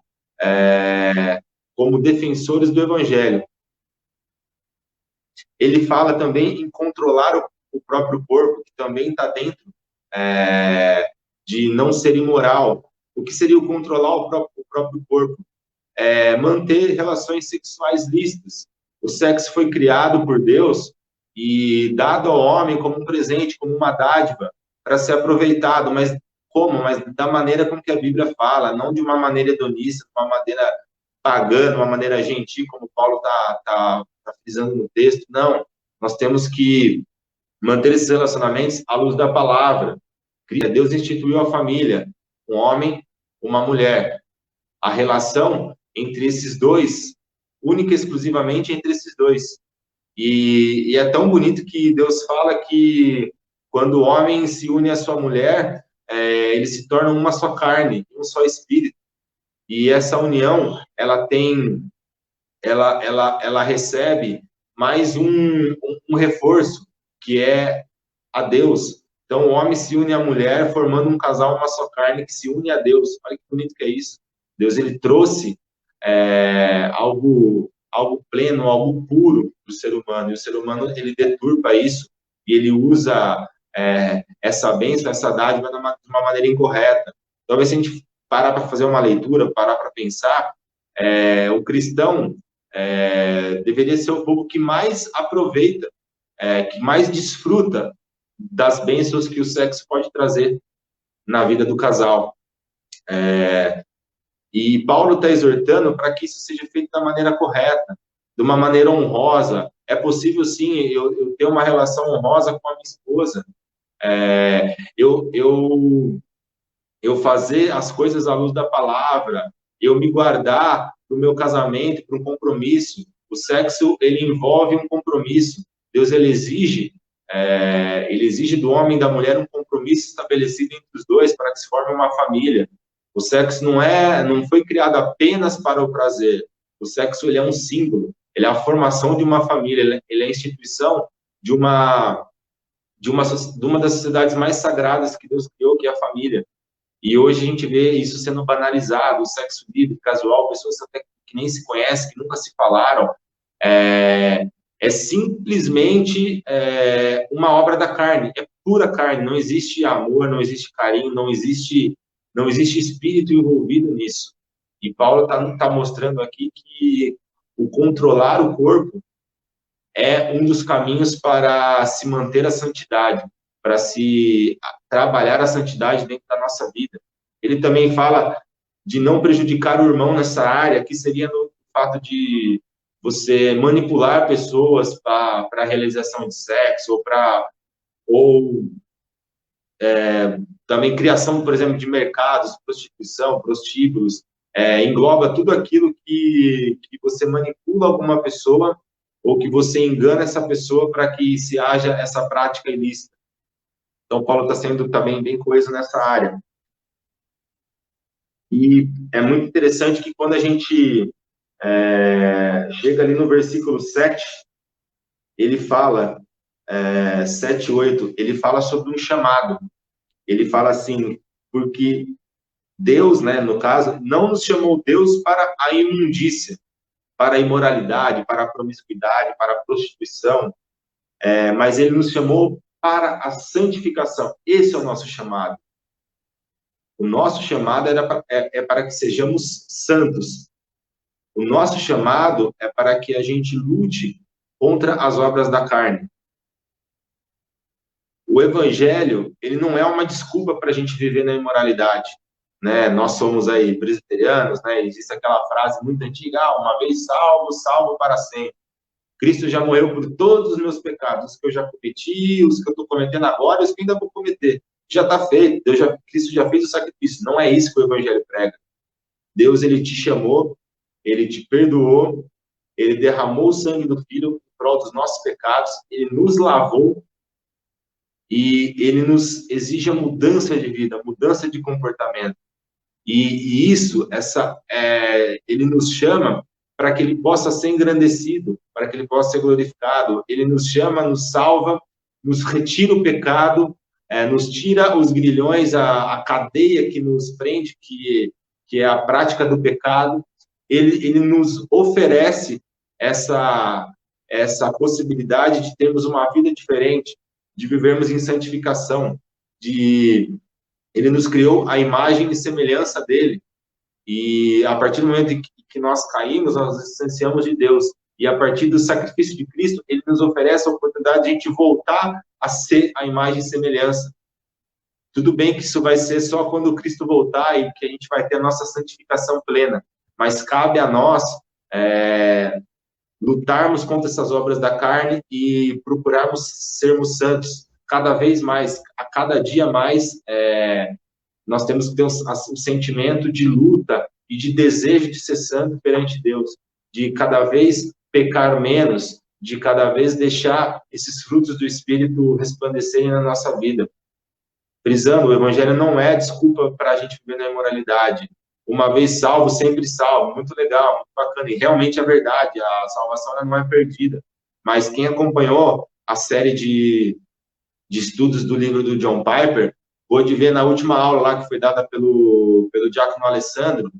B: como defensores do Evangelho. Ele fala também em controlar o próprio corpo, que também está dentro de não ser imoral. O que seria o controlar o próprio corpo? Manter relações sexuais lícitas. O sexo foi criado por Deus e dado ao homem como um presente, como uma dádiva, para ser aproveitado, mas como? Mas da maneira como que a Bíblia fala, não de uma maneira hedonista, de uma maneira pagã, de uma maneira gentil, como Paulo está frisando no texto, não. Nós temos que manter esses relacionamentos à luz da palavra. Deus instituiu a família, um homem, uma mulher. A relação entre esses dois, única e exclusivamente entre esses dois. E é tão bonito que Deus fala que quando o homem se une à sua mulher, eles se tornam uma só carne, um só espírito. E essa união, ela recebe mais um reforço, que é a Deus. Então, o homem se une à mulher, formando um casal, uma só carne, que se une a Deus. Olha que bonito que é isso. Deus, ele trouxe algo pleno, algo puro para o ser humano. E o ser humano, ele deturpa isso e ele usa essa bênção, essa dádiva de uma maneira incorreta. Talvez se a gente parar para fazer uma leitura, parar para pensar, o cristão deveria ser o povo que mais aproveita, que mais desfruta das bênçãos que o sexo pode trazer na vida do casal. E Paulo está exortando para que isso seja feito da maneira correta, de uma maneira honrosa. É possível, sim, eu ter uma relação honrosa com a minha esposa. Eu fazer as coisas à luz da palavra, eu me guardar do meu casamento, para um compromisso. O sexo, ele envolve um compromisso. Deus, ele exige do homem e da mulher um compromisso estabelecido entre os dois para que se forme uma família. O sexo não foi criado apenas para o prazer. O sexo, ele é um símbolo, ele é a formação de uma família, ele é a instituição de uma das sociedades mais sagradas que Deus criou, que é a família. E hoje a gente vê isso sendo banalizado, o sexo livre, casual, pessoas até que nem se conhecem, que nunca se falaram. É simplesmente uma obra da carne, é pura carne, não existe amor, não existe carinho, não existe espírito envolvido nisso. E Paulo tá mostrando aqui que o controlar o corpo é um dos caminhos para se manter a santidade, para se trabalhar a santidade dentro da nossa vida. Ele também fala de não prejudicar o irmão nessa área, que seria no fato de você manipular pessoas para a realização de sexo, ou também criação, por exemplo, de mercados, prostituição, prostíbulos, engloba tudo aquilo que você manipula alguma pessoa ou que você engana essa pessoa para que se haja essa prática ilícita. Então, Paulo está sendo também bem coeso nessa área. E é muito interessante que quando a gente chega ali no versículo 7, ele fala, 7, 8, ele fala sobre um chamado. Ele fala assim, porque Deus, né, no caso, não nos chamou Deus para a imundícia, para a imoralidade, para a promiscuidade, para a prostituição, mas ele nos chamou para a santificação. Esse é o nosso chamado. O nosso chamado é para que sejamos santos. O nosso chamado é para que a gente lute contra as obras da carne. O evangelho, ele não é uma desculpa para a gente viver na imoralidade, né? Nós somos aí presbiterianos, né? Existe aquela frase muito antiga, uma vez salvo, salvo para sempre. Cristo já morreu por todos os meus pecados, os que eu já cometi, os que eu estou cometendo agora, os que ainda vou cometer. Já está feito, Cristo já fez o sacrifício. Não é isso que o evangelho prega. Deus, ele te chamou, ele te perdoou, ele derramou o sangue do Filho em prol dos nossos pecados, ele nos lavou e ele nos exige a mudança de vida, mudança de comportamento. E isso, ele nos chama para que ele possa ser engrandecido, para que ele possa ser glorificado. Ele nos chama, nos salva, nos retira o pecado, nos tira os grilhões, a cadeia que nos prende, que é a prática do pecado. Ele nos oferece essa possibilidade de termos uma vida diferente, de vivermos em santificação, ele nos criou a imagem e semelhança dele, e a partir do momento que nós caímos, nós nos distanciamos de Deus, E a partir do sacrifício de Cristo, ele nos oferece a oportunidade de a gente voltar a ser a imagem e semelhança. Tudo bem que isso vai ser só quando Cristo voltar e que a gente vai ter a nossa santificação plena, mas cabe a nós lutarmos contra essas obras da carne e procurarmos sermos santos cada vez mais, a cada dia mais. Nós temos que ter um sentimento de luta e de desejo de ser santo perante Deus, de cada vez pecar menos, de cada vez deixar esses frutos do Espírito resplandecerem na nossa vida. Frisando, o Evangelho não é desculpa para a gente viver na imoralidade. Uma vez salvo, sempre salvo. Muito legal, muito bacana. E realmente é verdade, a salvação não é perdida. Mas quem acompanhou a série de estudos do livro do John Piper, pôde ver na última aula lá que foi dada pelo diácono Alessandro.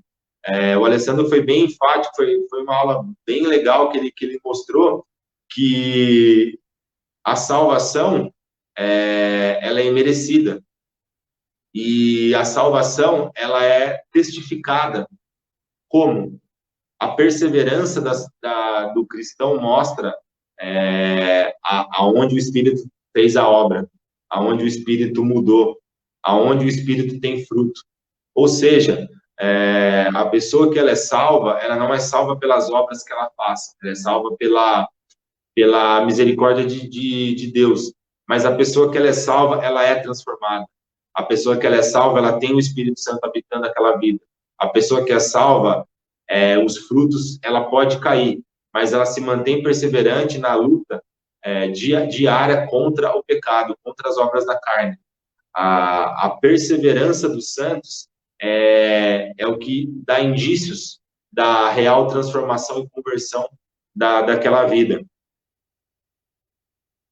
B: O Alessandro foi bem enfático, foi uma aula bem legal que ele mostrou que a salvação ela é imerecida. E a salvação, ela é testificada. Como? A perseverança do cristão mostra aonde o Espírito fez a obra, aonde o Espírito mudou, aonde o Espírito tem fruto. Ou seja, a pessoa que ela é salva, ela não é salva pelas obras que ela faz, ela é salva pela misericórdia de Deus. Mas a pessoa que ela é salva, ela é transformada. A pessoa que ela é salva, ela tem o Espírito Santo habitando aquela vida. A pessoa que é salva, os frutos, ela pode cair, mas ela se mantém perseverante na luta diária contra o pecado, contra as obras da carne. A perseverança dos santos é o que dá indícios da real transformação e conversão daquela vida.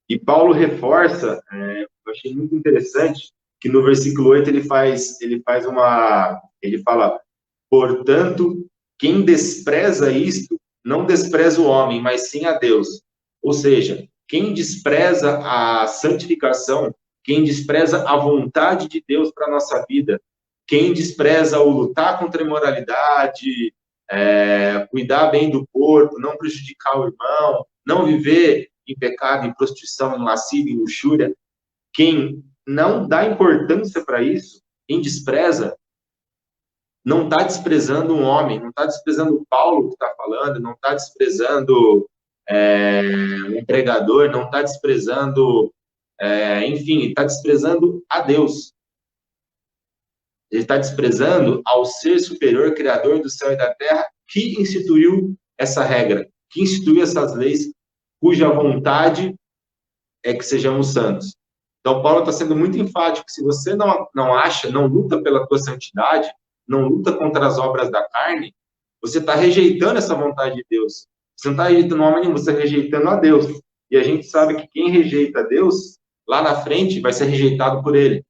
B: E Paulo reforça, eu achei muito interessante, que no versículo 8 ele fala, portanto, quem despreza isto, não despreza o homem, mas sim a Deus. Ou seja, quem despreza a santificação, quem despreza a vontade de Deus para a nossa vida, quem despreza o lutar contra a imoralidade, cuidar bem do corpo, não prejudicar o irmão, não viver em pecado, em prostituição, em lascívia, em luxúria, quem não dá importância para isso, quem despreza, não está desprezando um homem, não está desprezando o Paulo que está falando, não está desprezando um pregador, não está desprezando, enfim, está desprezando a Deus. Ele está desprezando ao ser superior, criador do céu e da terra, que instituiu essa regra, que instituiu essas leis, cuja vontade é que sejamos santos. Então, Paulo está sendo muito enfático. Se você não luta pela tua santidade, não luta contra as obras da carne, você está rejeitando essa vontade de Deus. Você não está rejeitando o homem, você está rejeitando a Deus. E a gente sabe que quem rejeita Deus, lá na frente vai ser rejeitado por ele.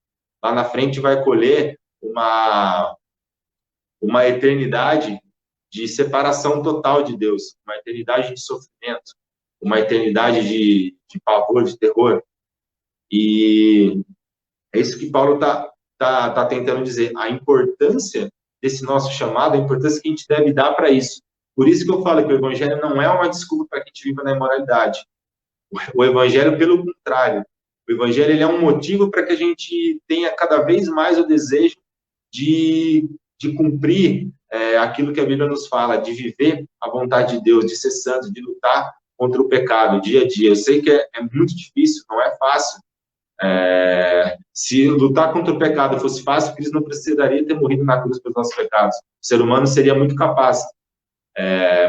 B: Lá na frente vai colher uma eternidade de separação total de Deus, uma eternidade de sofrimento, uma eternidade de pavor, de terror. E é isso que Paulo tá tentando dizer, a importância desse nosso chamado, a importância que a gente deve dar para isso. Por isso que eu falo que o Evangelho não é uma desculpa para que a gente viva na imoralidade. O Evangelho, pelo contrário, o Evangelho ele é um motivo para que a gente tenha cada vez mais o desejo de cumprir aquilo que a Bíblia nos fala, de viver a vontade de Deus, de ser santo, de lutar contra o pecado, dia a dia. Eu sei que é muito difícil, não é fácil. Se lutar contra o pecado fosse fácil, Cristo não precisaria ter morrido na cruz pelos nossos pecados. O ser humano seria muito capaz.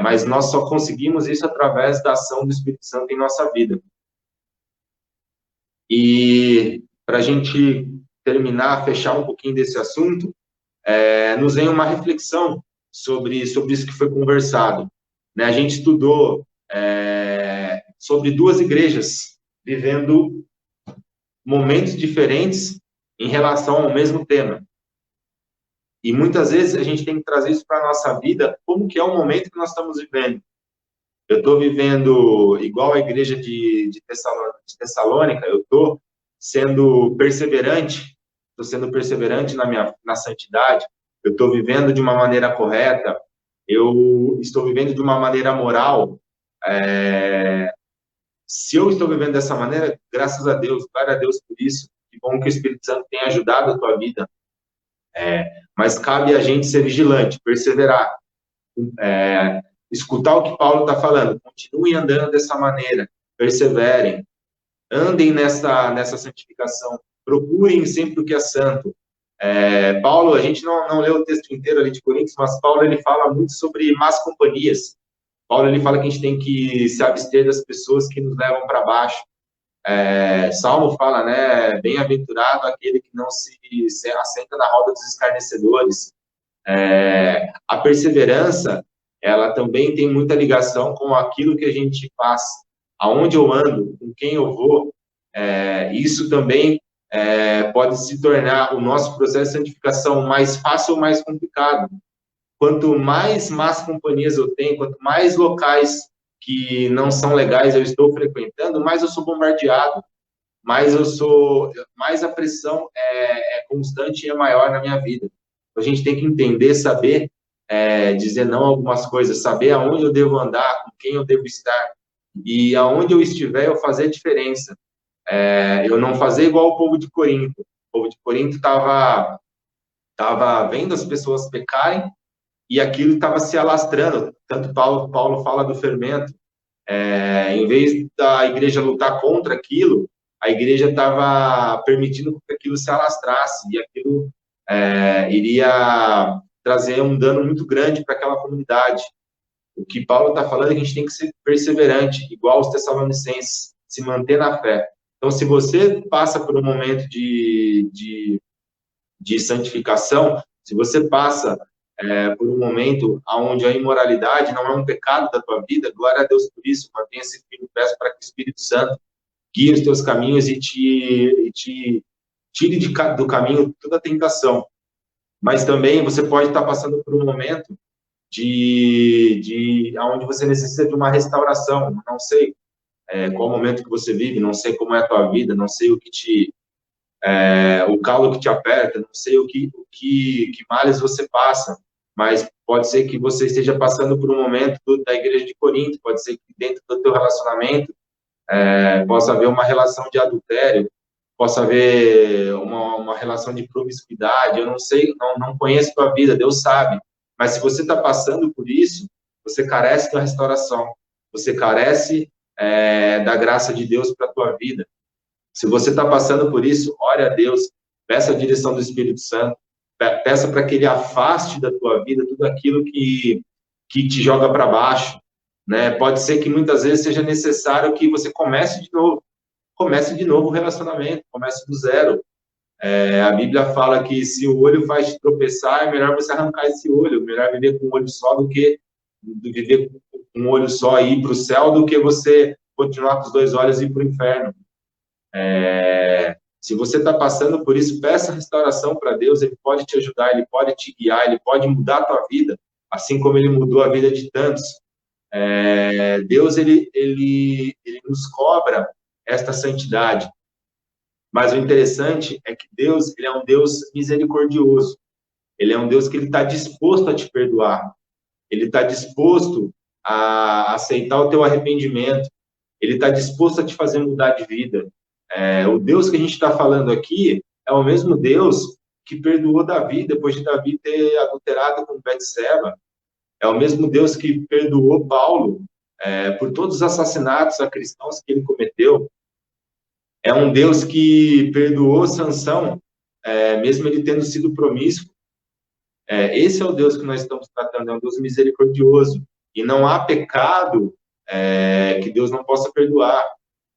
B: Mas nós só conseguimos isso através da ação do Espírito Santo em nossa vida. E para a gente terminar, fechar um pouquinho desse assunto, nos vem uma reflexão sobre isso que foi conversado. A gente estudou sobre duas igrejas vivendo momentos diferentes em relação ao mesmo tema. E muitas vezes a gente tem que trazer isso para a nossa vida, como que é o momento que nós estamos vivendo. Eu estou vivendo igual a igreja de Tessalônica, eu estou sendo perseverante, na santidade, eu estou vivendo de uma maneira correta, eu estou vivendo de uma maneira moral, Se eu estou vivendo dessa maneira, graças a Deus, glória a Deus por isso. Que bom que o Espírito Santo tenha ajudado a tua vida. Mas cabe a gente ser vigilante, perseverar, escutar o que Paulo está falando. Continuem andando dessa maneira, perseverem, andem nessa santificação, procurem sempre o que é santo. Paulo, a gente não leu o texto inteiro ali de Coríntios, mas Paulo ele fala muito sobre más companhias. Paulo ele fala que a gente tem que se abster das pessoas que nos levam para baixo. Salmo fala, né, bem-aventurado aquele que não se assenta na roda dos escarnecedores. A perseverança, ela também tem muita ligação com aquilo que a gente faz, aonde eu ando, com quem eu vou. Isso também pode se tornar o nosso processo de santificação mais fácil ou mais complicado. Quanto mais más companhias eu tenho, quanto mais locais que não são legais eu estou frequentando, mais eu sou bombardeado, mais a pressão é constante e é maior na minha vida. A gente tem que entender, saber dizer não a algumas coisas, saber aonde eu devo andar, com quem eu devo estar, e aonde eu estiver eu fazer diferença. Eu não fazer igual o povo de Corinto. O povo de Corinto estava vendo as pessoas pecarem e aquilo estava se alastrando. Tanto Paulo fala do fermento. Em vez da igreja lutar contra aquilo, a igreja estava permitindo que aquilo se alastrasse e aquilo iria trazer um dano muito grande para aquela comunidade. O que Paulo está falando é que a gente tem que ser perseverante, igual os Tessalonicenses, se manter na fé. Então, se você passa por um momento de santificação, se você passa por um momento onde a imoralidade não é um pecado da tua vida, glória a Deus por isso, mantenha-se firme, peço para que o Espírito Santo guie os teus caminhos e te tire do caminho toda tentação. Mas também você pode estar passando por um momento onde você necessita de uma restauração. Não sei qual momento que você vive, não sei como é a tua vida, não sei o calo que te aperta, não sei que males você passa, mas pode ser que você esteja passando por um momento da igreja de Corinto, pode ser que dentro do teu relacionamento possa haver uma relação de adultério, possa haver uma relação de promiscuidade, eu não sei, não conheço tua vida, Deus sabe, mas se você está passando por isso, você carece da restauração, você carece da graça de Deus para a tua vida. Se você está passando por isso, ore a Deus, peça a direção do Espírito Santo, peça para que Ele afaste da tua vida tudo aquilo que te joga para baixo, né? Pode ser que muitas vezes seja necessário que você comece de novo o relacionamento, comece do zero. A Bíblia fala que se o olho faz te tropeçar, é melhor você arrancar esse olho, melhor viver com um olho só do que viver com um olho só e ir para o céu, do que você continuar com os dois olhos e ir para o inferno. Se você está passando por isso, peça restauração para Deus, Ele pode te ajudar, Ele pode te guiar, Ele pode mudar a tua vida, assim como Ele mudou a vida de tantos. Deus, ele nos cobra esta santidade, mas o interessante é que Deus, Ele é um Deus misericordioso, Ele é um Deus que Ele está disposto a te perdoar, Ele está disposto a aceitar o teu arrependimento, Ele está disposto a te fazer mudar de vida. O Deus que a gente está falando aqui é o mesmo Deus que perdoou Davi depois de Davi ter adulterado com Betseba. É o mesmo Deus que perdoou Paulo por todos os assassinatos a cristãos que ele cometeu. É um Deus que perdoou Sansão, mesmo ele tendo sido promíscuo. Esse é o Deus que nós estamos tratando, é um Deus misericordioso. E não há pecado que Deus não possa perdoar.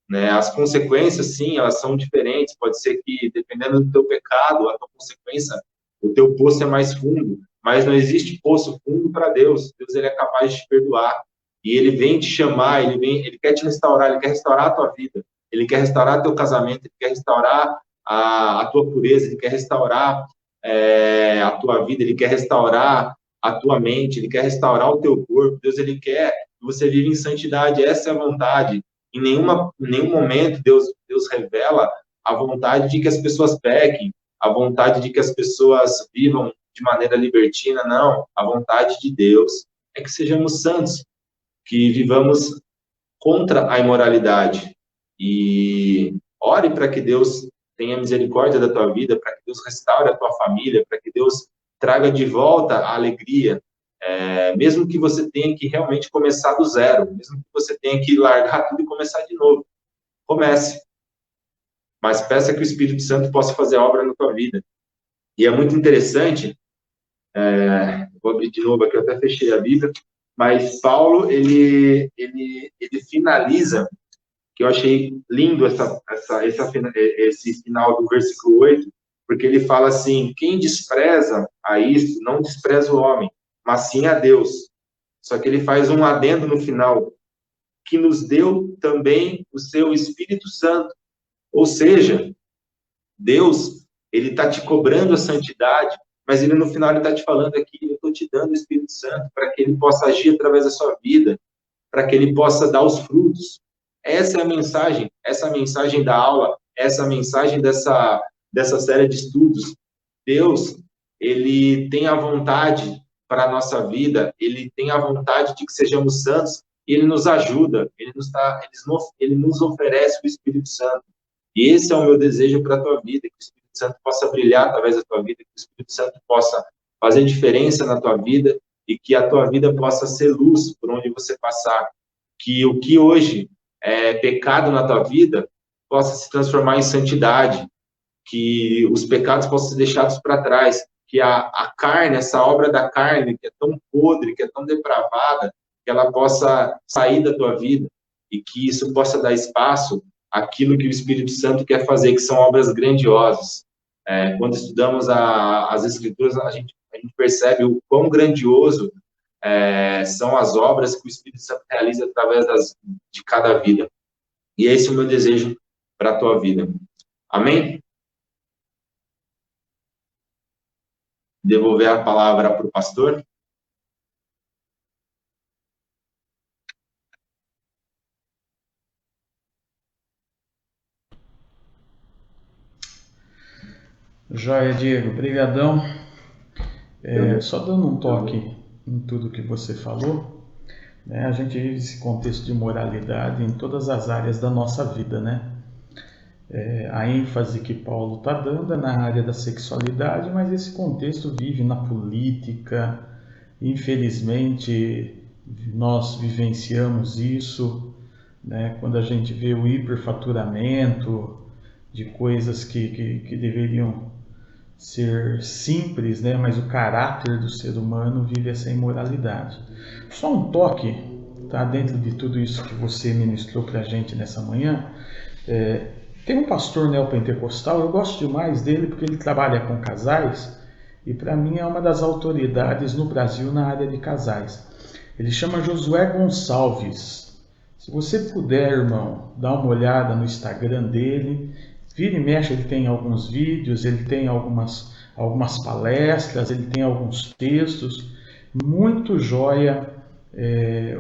B: Né? As consequências, sim, elas são diferentes. Pode ser que, dependendo do teu pecado, a tua consequência, o teu poço é mais fundo. Mas não existe poço fundo para Deus. Deus, ele é capaz de te perdoar. E ele vem te chamar, ele quer te restaurar, ele quer restaurar a tua vida. Ele quer restaurar teu casamento, ele quer restaurar a tua pureza, ele quer restaurar a tua vida, ele quer restaurar a tua mente, ele quer restaurar o teu corpo. Deus, ele quer que você viva em santidade. Essa é a vontade. Em nenhum momento Deus revela a vontade de que as pessoas pequem, a vontade de que as pessoas vivam de maneira libertina, não. A vontade de Deus é que sejamos santos, que vivamos contra a imoralidade. E ore para que Deus tenha misericórdia da tua vida, para que Deus restaure a tua família, para que Deus traga de volta a alegria, mesmo que você tenha que realmente começar do zero, mesmo que você tenha que largar tudo e começar de novo. Comece, mas peça que o Espírito Santo possa fazer a obra na tua vida. E é muito interessante, vou abrir de novo aqui, eu até fechei a Bíblia, mas Paulo, ele finaliza, que eu achei lindo esse final do versículo 8, porque ele fala assim: quem despreza a isto, não despreza o homem, mas sim a Deus. Só que ele faz um adendo no final, que nos deu também o seu Espírito Santo. Ou seja, Deus, ele está te cobrando a santidade, mas ele no final ele está te falando aqui: eu estou te dando o Espírito Santo para que ele possa agir através da sua vida, para que ele possa dar os frutos. Essa é a mensagem, essa mensagem da aula, essa mensagem dessa série de estudos. Deus, ele tem a vontade para a nossa vida, ele tem a vontade de que sejamos santos, e ele nos ajuda, ele nos oferece o Espírito Santo. E esse é o meu desejo para a tua vida, que o Espírito Santo possa brilhar através da tua vida, que o Espírito Santo possa fazer diferença na tua vida e que a tua vida possa ser luz por onde você passar. Que o que hoje é pecado na tua vida possa se transformar em santidade, que os pecados possam ser deixados para trás, que a carne, essa obra da carne, que é tão podre, que é tão depravada, que ela possa sair da tua vida e que isso possa dar espaço àquilo que o Espírito Santo quer fazer, que são obras grandiosas. Quando estudamos as Escrituras, a gente percebe o quão grandioso são as obras que o Espírito Santo realiza através de cada vida. E esse é o meu desejo para a tua vida. Amém? Devolver a palavra para o pastor.
A: Joia, Diego, brigadão. Só dando um toque em tudo que você falou, né? A gente vive esse contexto de moralidade em todas as áreas da nossa vida, né? A ênfase que Paulo está dando é na área da sexualidade, mas esse contexto vive na política. Infelizmente, nós vivenciamos isso, né? Quando a gente vê o hiperfaturamento de coisas que deveriam ser simples, né? Mas o caráter do ser humano vive essa imoralidade. Só um toque, tá? Dentro de tudo isso que você ministrou para a gente nessa manhã, tem um pastor neopentecostal, eu gosto demais dele porque ele trabalha com casais e para mim é uma das autoridades no Brasil na área de casais. Ele chama Josué Gonçalves. Se você puder, irmão, dá uma olhada no Instagram dele. Vira e mexe, ele tem alguns vídeos, ele tem algumas palestras, ele tem alguns textos. Muito joia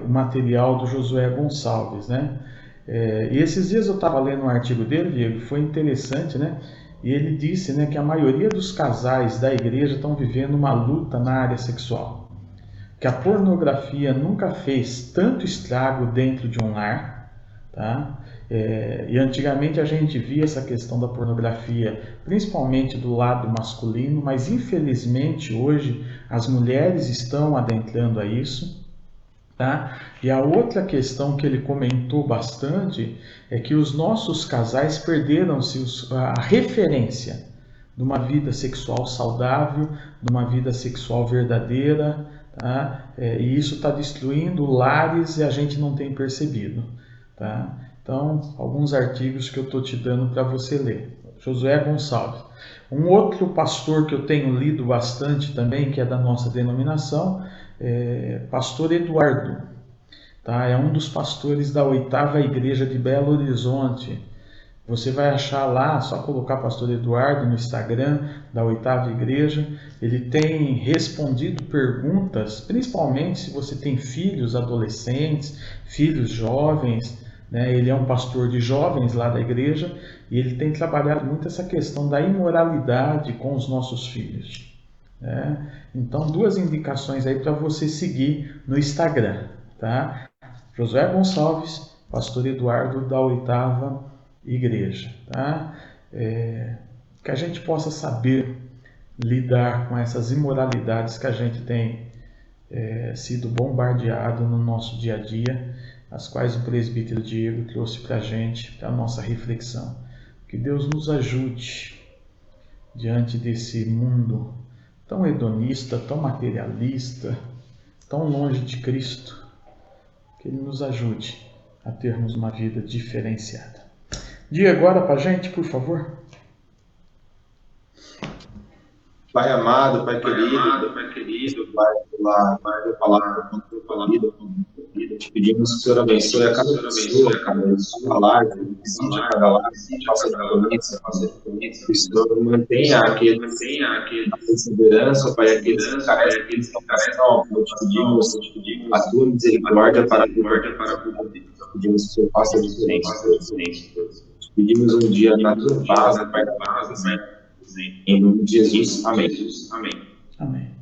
A: o material do Josué Gonçalves, né? E esses dias eu estava lendo um artigo dele, Diego, foi interessante, né? E ele disse, né, que a maioria dos casais da igreja estão vivendo uma luta na área sexual. Que a pornografia nunca fez tanto estrago dentro de um lar, tá? E antigamente a gente via essa questão da pornografia principalmente do lado masculino, mas infelizmente hoje as mulheres estão adentrando a isso, tá? E a outra questão que ele comentou bastante é que os nossos casais perderam-se a referência de uma vida sexual saudável, de uma vida sexual verdadeira, tá? E isso está destruindo lares e a gente não tem percebido, tá? Então, alguns artigos que eu estou te dando para você ler. Josué Gonçalves. Um outro pastor que eu tenho lido bastante também, que é da nossa denominação, é pastor Eduardo. Tá? É um dos pastores da 8ª Igreja de Belo Horizonte. Você vai achar lá, só colocar pastor Eduardo no Instagram da 8ª Igreja. Ele tem respondido perguntas, principalmente se você tem filhos adolescentes, filhos jovens, né? Ele é um pastor de jovens lá da igreja e ele tem trabalhado muito essa questão da imoralidade com os nossos filhos, né? Então, 2 indicações aí para você seguir no Instagram, tá? Josué Gonçalves pastor Eduardo da 8ª Igreja, tá? Que a gente possa saber lidar com essas imoralidades que a gente tem sido bombardeado no nosso dia a dia, as quais o presbítero Diego trouxe para a gente, para a nossa reflexão. Que Deus nos ajude diante desse mundo tão hedonista, tão materialista, tão longe de Cristo, que Ele nos ajude a termos uma vida diferenciada. Diga agora para a gente, por favor.
B: Pai amado, Pai querido, Pai, pela palavra, pela vida, te pedimos que o Senhor abençoe a cada pessoa, cada live, visite cada live, faça diferença, que o Senhor mantenha aquele na perseverança, Pai, aqueles que carecem de salvação, Pai, te pedimos a tua misericórdia para a vida, pedimos que o Senhor faça a diferença, te pedimos um dia na tua paz, Pai, em nome de Jesus. Amém.
A: Amém.